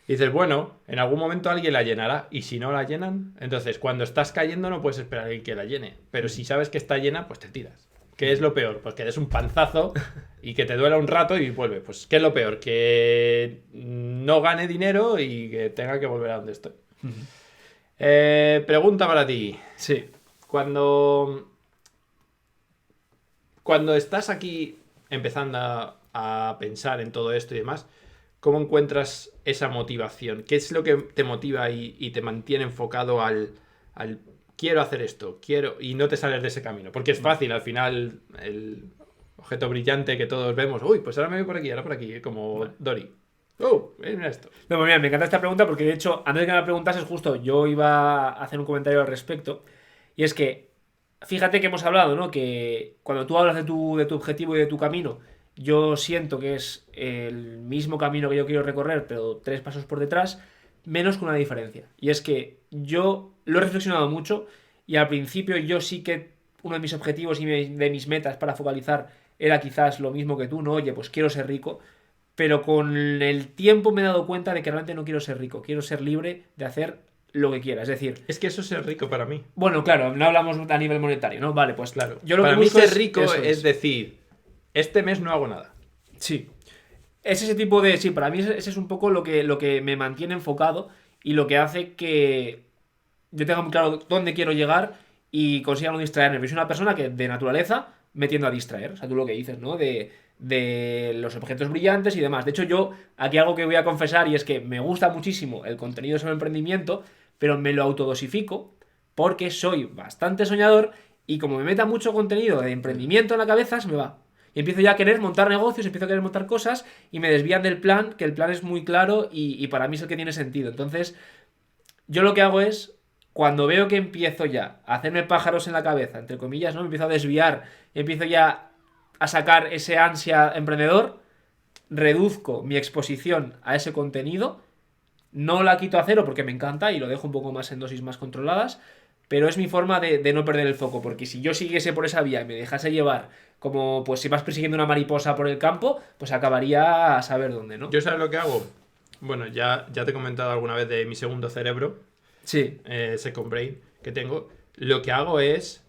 Y dices, bueno, en algún momento alguien la llenará. Y si no la llenan, entonces cuando estás cayendo no puedes esperar a alguien que la llene. Pero si sabes que está llena, pues te tiras. ¿Qué es lo peor? Pues que des un panzazo y que te duela un rato y vuelve. Pues ¿qué es lo peor? Que no gane dinero y que tenga que volver a donde estoy. Pregunta para ti. Sí. Cuando estás aquí empezando a pensar en todo esto y demás, ¿cómo encuentras esa motivación? ¿Qué es lo que te motiva y te mantiene enfocado al quiero hacer esto, y no te sales de ese camino? Porque es fácil, al final, el objeto brillante que todos vemos, uy, pues ahora me voy por aquí, ahora por aquí, como Dory. Mira esto. No, pues mira, me encanta esta pregunta porque de hecho, antes de que me la preguntases, justo yo iba a hacer un comentario al respecto. Y es que, fíjate que hemos hablado, ¿no? Que cuando tú hablas de tu objetivo y de tu camino, yo siento que es el mismo camino que yo quiero recorrer, pero 3 pasos por detrás, menos con una diferencia. Y es que yo lo he reflexionado mucho y al principio yo sí que uno de mis objetivos y de mis metas para focalizar era quizás lo mismo que tú, ¿no? Oye, pues quiero ser rico. Pero con el tiempo me he dado cuenta de que realmente no quiero ser rico, quiero ser libre de hacer lo que quiera. Es decir, es que eso es ser rico para mí. Bueno, claro, no hablamos a nivel monetario, ¿no? Vale, pues claro. Yo lo para que mí busco ser rico es decir, este mes no hago nada. Sí. Es ese tipo de... Sí, para mí ese es un poco lo que me mantiene enfocado y lo que hace que yo tenga muy claro dónde quiero llegar y consiga no distraerme. Yo soy una persona que de naturaleza me tiendo a distraer. O sea, tú lo que dices, ¿no? De los objetos brillantes y demás. De hecho, yo aquí algo que voy a confesar y es que me gusta muchísimo el contenido sobre emprendimiento, pero me lo autodosifico porque soy bastante soñador y como me meta mucho contenido de emprendimiento en la cabeza, se me va. Y empiezo ya a querer montar negocios, empiezo a querer montar cosas y me desvían del plan, que el plan es muy claro y para mí es el que tiene sentido. Entonces, yo lo que hago es, cuando veo que empiezo ya a hacerme pájaros en la cabeza, entre comillas, ¿no? Me empiezo a desviar, empiezo ya a sacar ese ansia emprendedor, reduzco mi exposición a ese contenido, no la quito a cero porque me encanta y lo dejo un poco más en dosis más controladas, pero es mi forma de no perder el foco, porque si yo siguiese por esa vía y me dejase llevar como pues si vas persiguiendo una mariposa por el campo, pues acabaría a saber dónde, ¿no? ¿Yo sabes lo que hago? Bueno, ya te he comentado alguna vez de mi segundo cerebro, Sí. Second Brain, que tengo. Lo que hago es,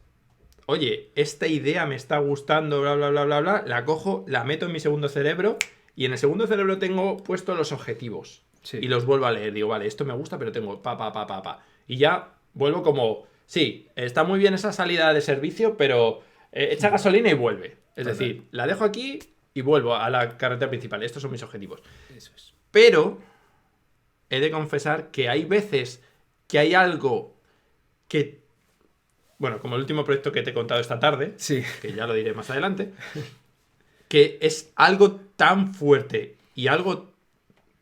oye, esta idea me está gustando, bla, bla, bla, bla, bla, la cojo, la meto en mi segundo cerebro y en el segundo cerebro tengo puestos los objetivos. Sí. Y los vuelvo a leer. Digo, vale, esto me gusta, pero tengo pa. Y ya vuelvo como, sí, está muy bien esa salida de servicio, pero echa gasolina y vuelve. Es decir, la dejo aquí y vuelvo a la carretera principal. Estos son mis objetivos. Eso es. Pero he de confesar que hay veces que hay algo que, bueno, como el último proyecto que te he contado esta tarde, Sí. que ya lo diré más adelante, que es algo tan fuerte y algo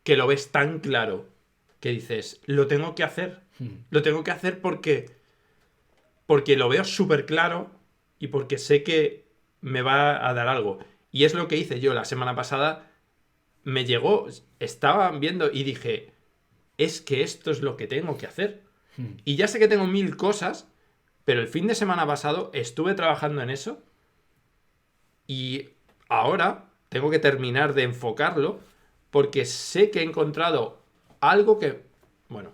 que lo ves tan claro que dices, lo tengo que hacer. Lo tengo que hacer porque lo veo súper claro y porque sé que me va a dar algo. Y es lo que hice yo la semana pasada. Me llegó, estaba viendo y dije, es que esto es lo que tengo que hacer. Y ya sé que tengo 1000 cosas, pero el fin de semana pasado estuve trabajando en eso y ahora tengo que terminar de enfocarlo porque sé que he encontrado algo que, bueno,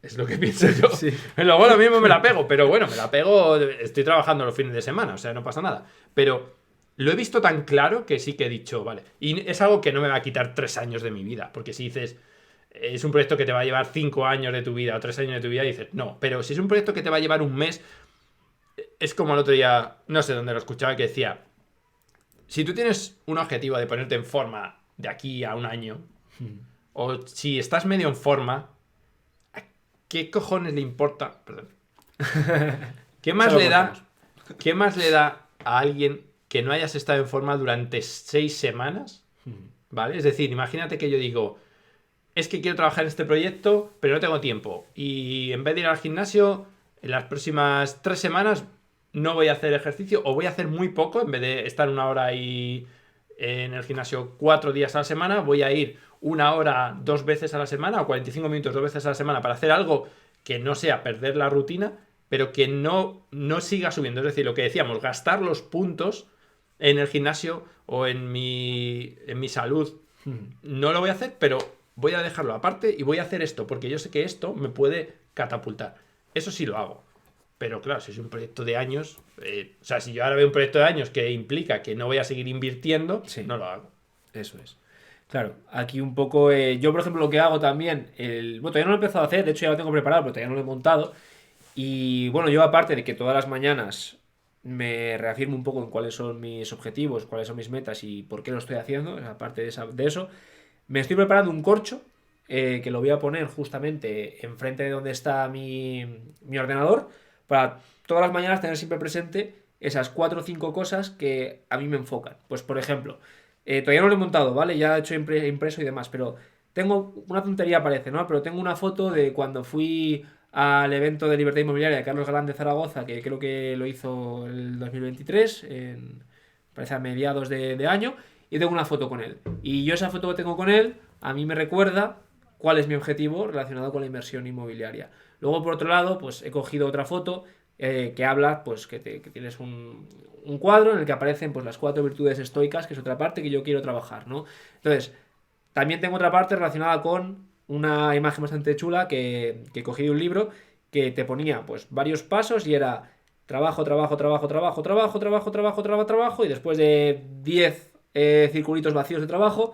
es lo que pienso yo. Sí. Luego lo mismo me la pego, pero bueno, me la pego, estoy trabajando los fines de semana, o sea, no pasa nada. Pero lo he visto tan claro que sí que he dicho, vale. Y es algo que no me va a quitar 3 años de mi vida, porque si dices, es un proyecto que te va a llevar 5 años de tu vida o 3 años de tu vida, dices, no. Pero si es un proyecto que te va a llevar un mes, es como el otro día, no sé dónde lo escuchaba, que decía, si tú tienes un objetivo de ponerte en forma de aquí a un año, o si estás medio en forma, ¿a qué cojones le importa? Perdón. ¿Qué más le da? ¿Qué más le da a alguien que no hayas estado en forma durante 6 semanas? ¿Vale? Es decir, imagínate que yo digo, es que quiero trabajar en este proyecto, pero no tengo tiempo. Y en vez de ir al gimnasio, en las próximas 3 semanas no voy a hacer ejercicio o voy a hacer muy poco. En vez de estar 1 hora ahí en el gimnasio 4 días a la semana, voy a ir 1 hora 2 veces a la semana o 45 minutos 2 veces a la semana para hacer algo que no sea perder la rutina, pero que no siga subiendo. Es decir, lo que decíamos, gastar los puntos en el gimnasio o en mi salud. No lo voy a hacer, pero voy a dejarlo aparte y voy a hacer esto, porque yo sé que esto me puede catapultar. Eso sí lo hago. Pero claro, si es un proyecto de años, o sea, si yo ahora veo un proyecto de años que implica que no voy a seguir invirtiendo, Sí. no lo hago. Eso es. Claro, aquí un poco. Yo, por ejemplo, lo que hago también. Bueno, todavía no lo he empezado a hacer, de hecho ya lo tengo preparado, pero todavía no lo he montado. Y bueno, yo aparte de que todas las mañanas me reafirmo un poco en cuáles son mis objetivos, cuáles son mis metas y por qué lo estoy haciendo, aparte de eso, me estoy preparando un corcho que lo voy a poner justamente enfrente de donde está mi ordenador para todas las mañanas tener siempre presente esas 4 o 5 cosas que a mí me enfocan. Pues por ejemplo, todavía no lo he montado, ¿vale? Ya he hecho impreso y demás, pero tengo una tontería parece, ¿no? Pero tengo una foto de cuando fui al evento de Libertad Inmobiliaria de Carlos Galán de Zaragoza, que creo que lo hizo el 2023, parece a mediados de año, y tengo una foto con él. Y yo esa foto que tengo con él, a mí me recuerda cuál es mi objetivo relacionado con la inversión inmobiliaria. Luego, por otro lado, pues he cogido otra foto que habla, pues que tienes un cuadro en el que aparecen pues las 4 virtudes estoicas, que es otra parte que yo quiero trabajar, ¿no? Entonces, también tengo otra parte relacionada con una imagen bastante chula que cogí de un libro que te ponía pues varios pasos y era trabajo, trabajo, trabajo, trabajo, trabajo, trabajo, trabajo, trabajo, trabajo y después de 10 circulitos vacíos de trabajo,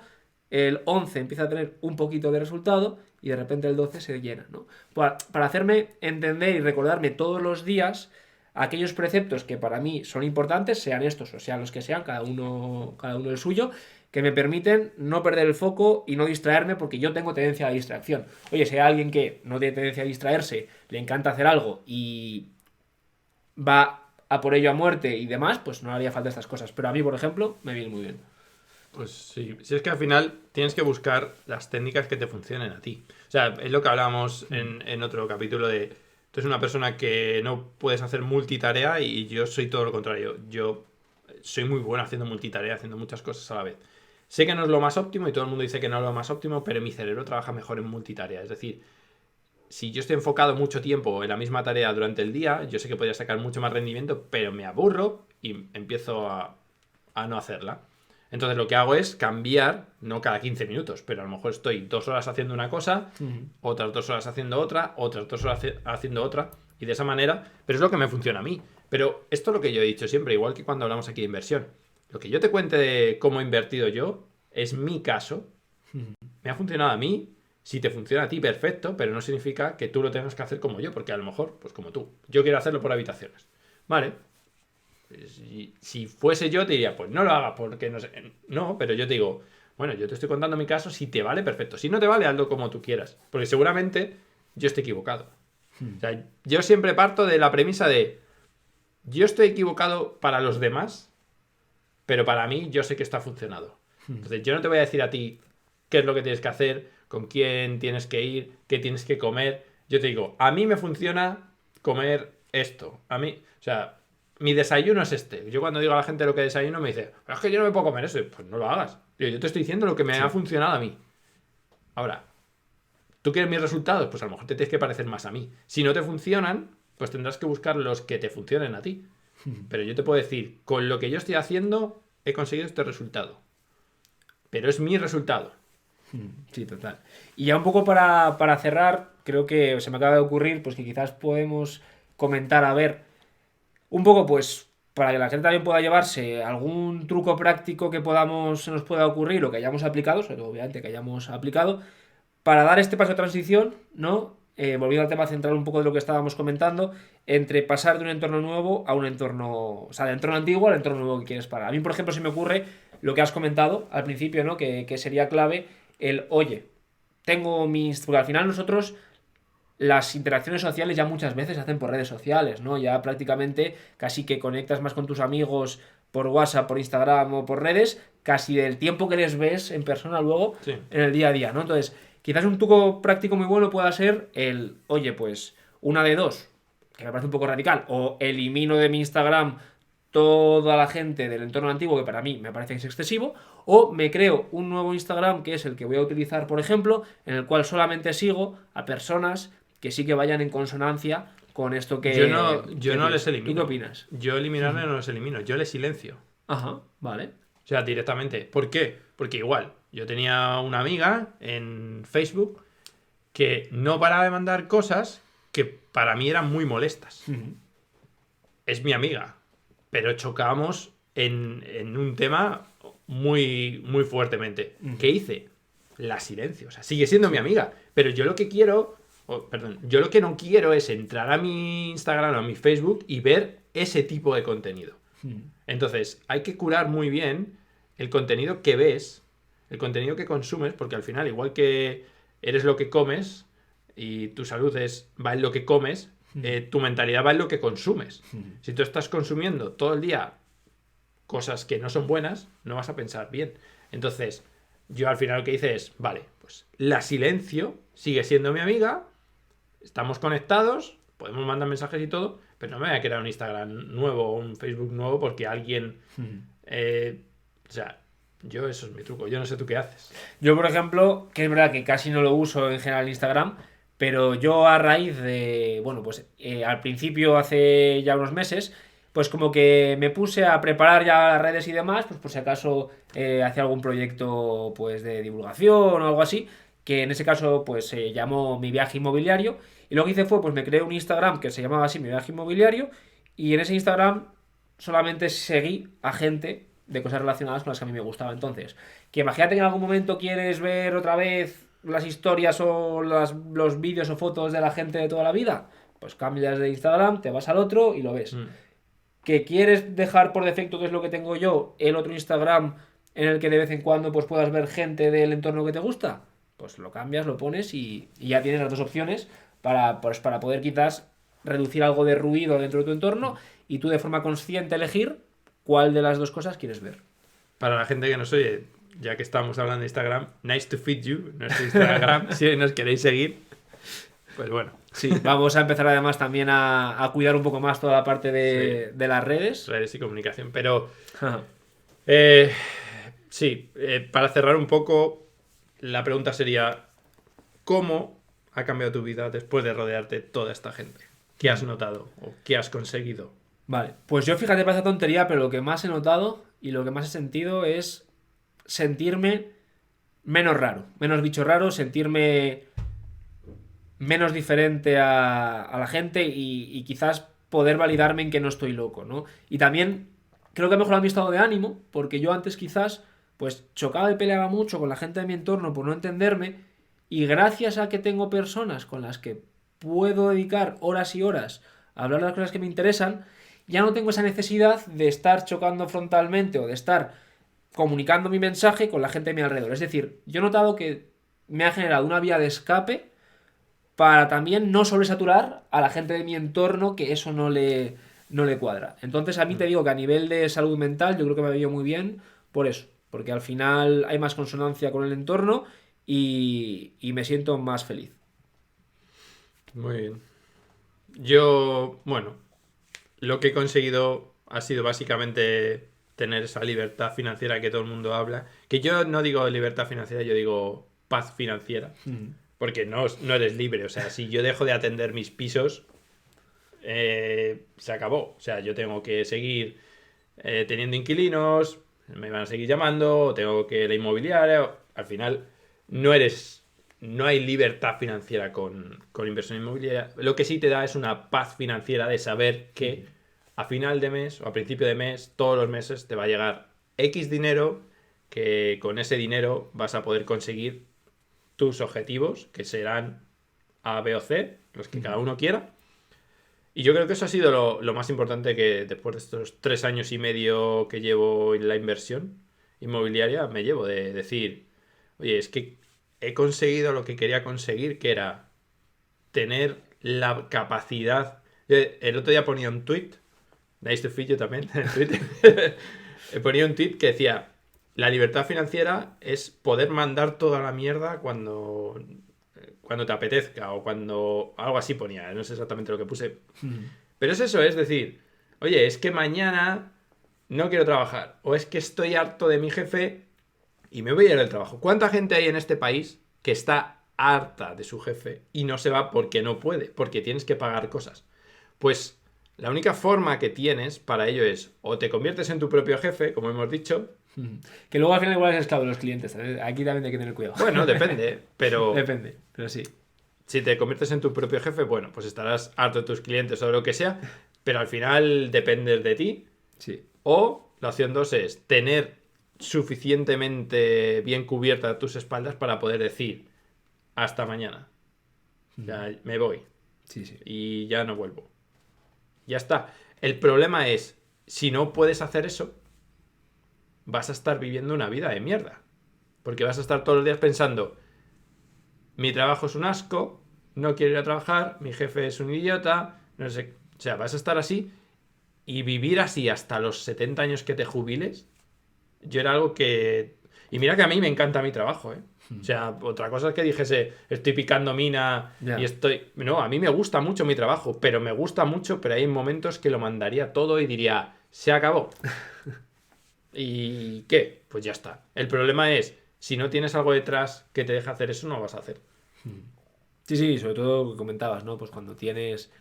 el 11 empieza a tener un poquito de resultado y de repente el 12 se llena, ¿no? Para hacerme entender y recordarme todos los días aquellos preceptos que para mí son importantes, sean estos o sean los que sean, cada uno el suyo, que me permiten no perder el foco y no distraerme porque yo tengo tendencia a la distracción. Oye, si hay alguien que no tiene tendencia a distraerse, le encanta hacer algo y va a por ello a muerte y demás, pues no haría falta estas cosas. Pero a mí, por ejemplo, me viene muy bien. Pues sí, si es que al final tienes que buscar las técnicas que te funcionen a ti. O sea, es lo que hablábamos en otro capítulo de... Tú eres una persona que no puedes hacer multitarea y yo soy todo lo contrario. Yo soy muy bueno haciendo multitarea, haciendo muchas cosas a la vez. Sé que no es lo más óptimo y todo el mundo dice que no es lo más óptimo, pero mi cerebro trabaja mejor en multitarea. Es decir, si yo estoy enfocado mucho tiempo en la misma tarea durante el día, yo sé que podría sacar mucho más rendimiento, pero me aburro y empiezo a no hacerla. Entonces lo que hago es cambiar, no cada 15 minutos, pero a lo mejor estoy 2 horas haciendo una cosa, otras 2 horas haciendo otra, otras 2 horas haciendo otra, y de esa manera, pero es lo que me funciona a mí. Pero esto es lo que yo he dicho siempre, igual que cuando hablamos aquí de inversión. Lo que yo te cuente de cómo he invertido yo es mi caso, me ha funcionado a mí. Si te funciona a ti, perfecto, pero no significa que tú lo tengas que hacer como yo, porque a lo mejor, pues como tú, yo quiero hacerlo por habitaciones. Vale, si fuese yo, te diría, pues no lo hagas, porque no sé. No, pero yo te digo, bueno, yo te estoy contando mi caso, si te vale, perfecto. Si no te vale, hazlo como tú quieras. Porque seguramente yo estoy equivocado. O sea, yo siempre parto de la premisa de, yo estoy equivocado para los demás, pero para mí yo sé que esto ha funcionado. Entonces yo no te voy a decir a ti qué es lo que tienes que hacer, con quién tienes que ir, qué tienes que comer. Yo te digo, a mí me funciona comer esto. A mí, o sea, mi desayuno es este. Yo cuando digo a la gente lo que desayuno me dice, pero es que yo no me puedo comer eso. Pues no lo hagas. Yo te estoy diciendo lo que me ha funcionado a mí. Ahora, ¿tú quieres mis resultados? Pues a lo mejor te tienes que parecer más a mí. Si no te funcionan, pues tendrás que buscar los que te funcionen a ti. Pero yo te puedo decir, con lo que yo estoy haciendo, he conseguido este resultado. Pero es mi resultado. Sí, total. Y ya un poco para cerrar, creo que se me acaba de ocurrir, pues que quizás podemos comentar, a ver, un poco pues para que la gente también pueda llevarse algún truco práctico que podamos, se nos pueda ocurrir o que hayamos aplicado, sobre todo obviamente que hayamos aplicado, para dar este paso de transición, ¿no? Volviendo al tema central un poco de lo que estábamos comentando, entre pasar de un entorno nuevo a un entorno, o sea, del entorno antiguo al entorno nuevo que quieres para. A mí, por ejemplo, se me ocurre lo que has comentado al principio, ¿no? Que sería clave el, oye, tengo mis... Porque al final nosotros las interacciones sociales ya muchas veces se hacen por redes sociales, ¿no? Ya prácticamente casi que conectas más con tus amigos por WhatsApp, por Instagram o por redes, casi del tiempo que les ves en persona luego Sí. en el día a día, ¿no? Entonces, quizás un truco práctico muy bueno pueda ser el, oye, pues una de dos, que me parece un poco radical, o elimino de mi Instagram toda la gente del entorno antiguo, que para mí me parece que es excesivo, o me creo un nuevo Instagram, que es el que voy a utilizar, por ejemplo, en el cual solamente sigo a personas que sí que vayan en consonancia con esto que... Yo no les elimino. ¿Tú qué opinas? Yo eliminarles no los elimino, yo les silencio. Ajá, vale. O sea, directamente. ¿Por qué? Porque igual, yo tenía una amiga en Facebook que no paraba de mandar cosas que para mí eran muy molestas. Es mi amiga, pero chocábamos en un tema muy, muy fuertemente. ¿Qué hice? La silencio. O sea, sigue siendo mi amiga, pero yo lo que quiero... perdón, yo lo que no quiero es entrar a mi Instagram o a mi Facebook y ver ese tipo de contenido. Entonces, hay que curar muy bien el contenido que ves, el contenido que consumes, porque al final, igual que eres lo que comes y tu salud va en lo que comes, tu mentalidad va en lo que consumes. Si tú estás consumiendo todo el día cosas que no son buenas, no vas a pensar bien. Entonces, yo al final lo que hice es, vale, pues la silencio, sigue siendo mi amiga, estamos conectados, podemos mandar mensajes y todo, pero no me voy a crear un Instagram nuevo o un Facebook nuevo porque alguien... o sea, eso es mi truco. Yo no sé tú qué haces. Yo, por ejemplo, que es verdad que casi no lo uso en general en Instagram, pero yo a raíz de, bueno, pues al principio, hace ya unos meses, pues como que me puse a preparar ya las redes y demás, pues por si acaso hacía algún proyecto pues de divulgación o algo así, que en ese caso pues se llamó Mi Viaje Inmobiliario, y lo que hice fue pues me creé un Instagram que se llamaba así Mi Viaje Inmobiliario, y en ese Instagram solamente seguí a gente de cosas relacionadas con las que a mí me gustaba. Entonces, que imagínate que en algún momento quieres ver otra vez las historias o los vídeos o fotos de la gente de toda la vida, pues cambias de Instagram, te vas al otro y lo ves. Que quieres dejar por defecto, que es lo que tengo yo, el otro Instagram en el que de vez en cuando pues puedas ver gente del entorno que te gusta, pues lo cambias, lo pones y ya tienes las dos opciones para poder quizás reducir algo de ruido dentro de tu entorno y tú de forma consciente elegir cuál de las dos cosas quieres ver. Para la gente que nos oye, ya que estamos hablando de Instagram, nice to feed you, nuestro Instagram, si nos queréis seguir, pues bueno. Sí, vamos a empezar además también a cuidar un poco más toda la parte de las redes. Redes y comunicación, pero Ajá. sí, para cerrar un poco, la pregunta sería, ¿cómo ha cambiado tu vida después de rodearte de toda esta gente? ¿Qué has notado o qué has conseguido? Vale, pues yo fíjate, parece tontería, pero lo que más he notado y lo que más he sentido es sentirme menos raro, menos bicho raro, sentirme menos diferente a la gente y quizás poder validarme en que no estoy loco, ¿no? Y también creo que ha mejorado mi estado de ánimo, porque yo antes quizás pues chocaba y peleaba mucho con la gente de mi entorno por no entenderme, y gracias a que tengo personas con las que puedo dedicar horas y horas a hablar de las cosas que me interesan, ya no tengo esa necesidad de estar chocando frontalmente o de estar comunicando mi mensaje con la gente de mi alrededor. Es decir, yo he notado que me ha generado una vía de escape para también no sobresaturar a la gente de mi entorno que eso no le cuadra. Entonces a mí te digo que a nivel de salud mental yo creo que me ha ido muy bien por eso, porque al final hay más consonancia con el entorno y me siento más feliz. Muy bien. Yo, bueno, lo que he conseguido ha sido básicamente tener esa libertad financiera que todo el mundo habla. Que yo no digo libertad financiera, yo digo paz financiera. Porque no eres libre. O sea, si yo dejo de atender mis pisos, se acabó. O sea, yo tengo que seguir teniendo inquilinos, me van a seguir llamando, tengo que la inmobiliaria. Al final, no hay libertad financiera con inversión inmobiliaria. Lo que sí te da es una paz financiera de saber que a final de mes o a principio de mes, todos los meses, te va a llegar X dinero, que con ese dinero vas a poder conseguir tus objetivos, que serán A, B o C, los que cada uno quiera. Y yo creo que eso ha sido lo más importante, que después de estos 3 años y medio que llevo en la inversión inmobiliaria, me llevo de decir, oye, es que he conseguido lo que quería conseguir, que era tener la capacidad. El otro día ponía un tweet, nice to feed you también, en Twitter. Ponía un tweet que decía, la libertad financiera es poder mandar toda la mierda cuando te apetezca, o cuando algo así ponía, no sé exactamente lo que puse. Pero es eso, es decir, oye, es que mañana no quiero trabajar, o es que estoy harto de mi jefe y me voy a ir del trabajo. ¿Cuánta gente hay en este país que está harta de su jefe y no se va porque no puede, porque tienes que pagar cosas? Pues la única forma que tienes para ello es o te conviertes en tu propio jefe, como hemos dicho. Que luego al final igual es esclavo de los clientes. Aquí también hay que tener cuidado. Bueno, depende, pero Depende, pero sí. si te conviertes en tu propio jefe, bueno, pues estarás harto de tus clientes o lo que sea, pero al final dependes de ti. Sí. O la opción 2 es tener suficientemente bien cubiertas tus espaldas para poder decir hasta mañana. Ya me voy. Sí, sí. Y ya no vuelvo. Ya está. El problema es, si no puedes hacer eso, vas a estar viviendo una vida de mierda. Porque vas a estar todos los días pensando, mi trabajo es un asco, no quiero ir a trabajar, mi jefe es un idiota, no sé. O sea, vas a estar así y vivir así hasta los 70 años que te jubiles. Yo era algo que... Y mira que a mí me encanta mi trabajo, ¿eh? O sea, otra cosa es que dijese, estoy picando mina y estoy... No, a mí me gusta mucho mi trabajo, pero me gusta mucho, pero hay momentos que lo mandaría todo y diría, se acabó. ¿Y qué? Pues ya está. El problema es, si no tienes algo detrás que te deje hacer eso, no lo vas a hacer. Sí, sí, sobre todo lo que comentabas, ¿no? Pues cuando tienes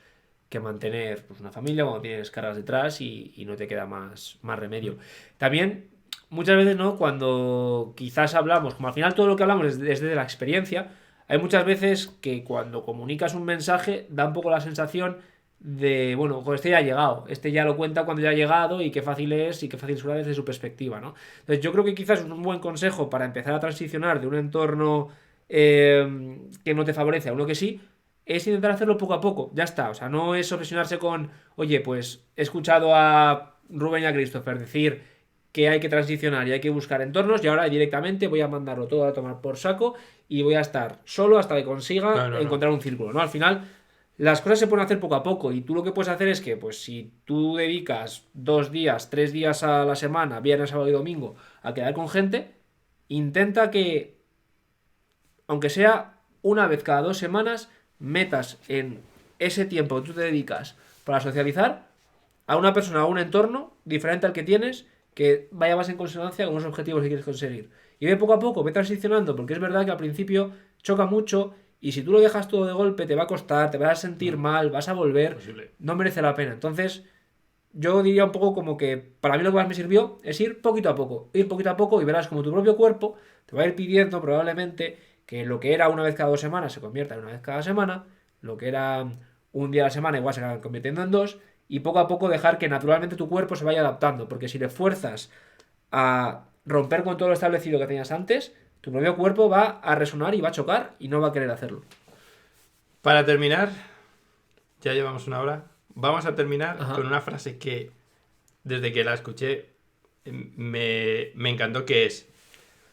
que mantener pues, una familia, cuando tienes cargas detrás y no te queda más remedio. También, muchas veces, ¿no? Cuando quizás hablamos, como al final todo lo que hablamos es desde la experiencia, hay muchas veces que cuando comunicas un mensaje da un poco la sensación de, bueno, pues este ya ha llegado, este ya lo cuenta cuando ya ha llegado y qué fácil es y qué fácil será desde su perspectiva, ¿no? Entonces yo creo que quizás es un buen consejo para empezar a transicionar de un entorno que no te favorece a uno que sí, es intentar hacerlo poco a poco, ya está, o sea, no es obsesionarse con, oye, pues he escuchado a Rubén y a Christopher decir que hay que transicionar y hay que buscar entornos y ahora directamente voy a mandarlo todo a tomar por saco y voy a estar solo hasta que consiga encontrar un círculo, ¿no? Al final las cosas se pueden hacer poco a poco y tú lo que puedes hacer es que, pues si tú dedicas 2 días, 3 días a la semana, viernes, sábado y domingo, a quedar con gente, intenta que, aunque sea una vez cada 2 semanas, metas en ese tiempo que tú te dedicas para socializar a una persona o un entorno diferente al que tienes, que vaya más en consonancia con los objetivos que quieres conseguir. Y ve poco a poco, ve transicionando, porque es verdad que al principio choca mucho y si tú lo dejas todo de golpe te va a costar, te vas a sentir mal, vas a volver, Posible. no merece la pena. Entonces, yo diría un poco como que para mí lo que más me sirvió es ir poquito a poco y verás como tu propio cuerpo te va a ir pidiendo probablemente que lo que era una vez cada 2 semanas se convierta en una vez cada semana, lo que era un día a la semana igual se va convirtiendo en 2 y poco a poco dejar que naturalmente tu cuerpo se vaya adaptando, porque si le fuerzas a romper con todo lo establecido que tenías antes, tu propio cuerpo va a resonar y va a chocar y no va a querer hacerlo. Para terminar, ya llevamos una hora. Vamos a terminar Ajá. con una frase que desde que la escuché me encantó, que es: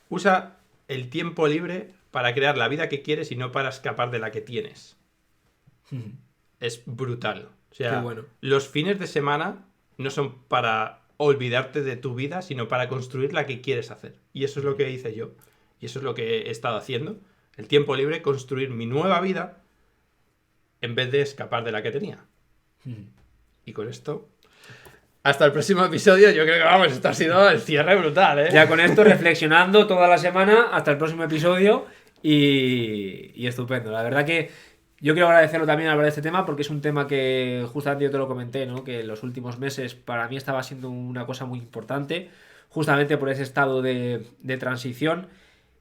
usa el tiempo libre para crear la vida que quieres y no para escapar de la que tienes. Es brutal. O sea, Qué bueno. los fines de semana no son para olvidarte de tu vida, sino para construir la que quieres hacer. Y eso es lo que hice yo. Y eso es lo que he estado haciendo. El tiempo libre, construir mi nueva vida en vez de escapar de la que tenía. Y con esto, hasta el próximo episodio. Yo creo que vamos, esto ha sido el cierre brutal, ¿eh? Ya con esto reflexionando toda la semana hasta el próximo episodio y estupendo. La verdad que yo quiero agradecerlo también al hablar de este tema porque es un tema que justamente yo te lo comenté, ¿no? Que en los últimos meses para mí estaba siendo una cosa muy importante, justamente por ese estado de transición.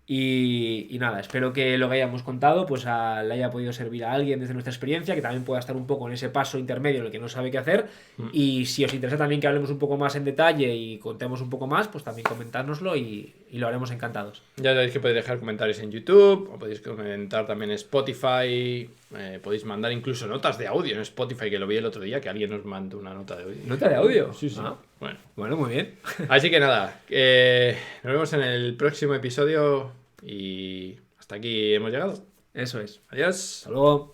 Y nada, espero que lo que hayamos contado pues le haya podido servir a alguien desde nuestra experiencia, que también pueda estar un poco en ese paso intermedio en el que no sabe qué hacer. Y si os interesa también que hablemos un poco más en detalle y contemos un poco más, pues también comentárnoslo y lo haremos encantados. Ya sabéis que podéis dejar comentarios en YouTube, o podéis comentar también en Spotify, podéis mandar incluso notas de audio en Spotify, que lo vi el otro día, que alguien nos mandó una nota de audio. ¿Nota de audio? Sí, sí. Ah, Bueno, muy bien. así que nada, nos vemos en el próximo episodio y hasta aquí hemos llegado. Eso es. Adiós. Hasta luego.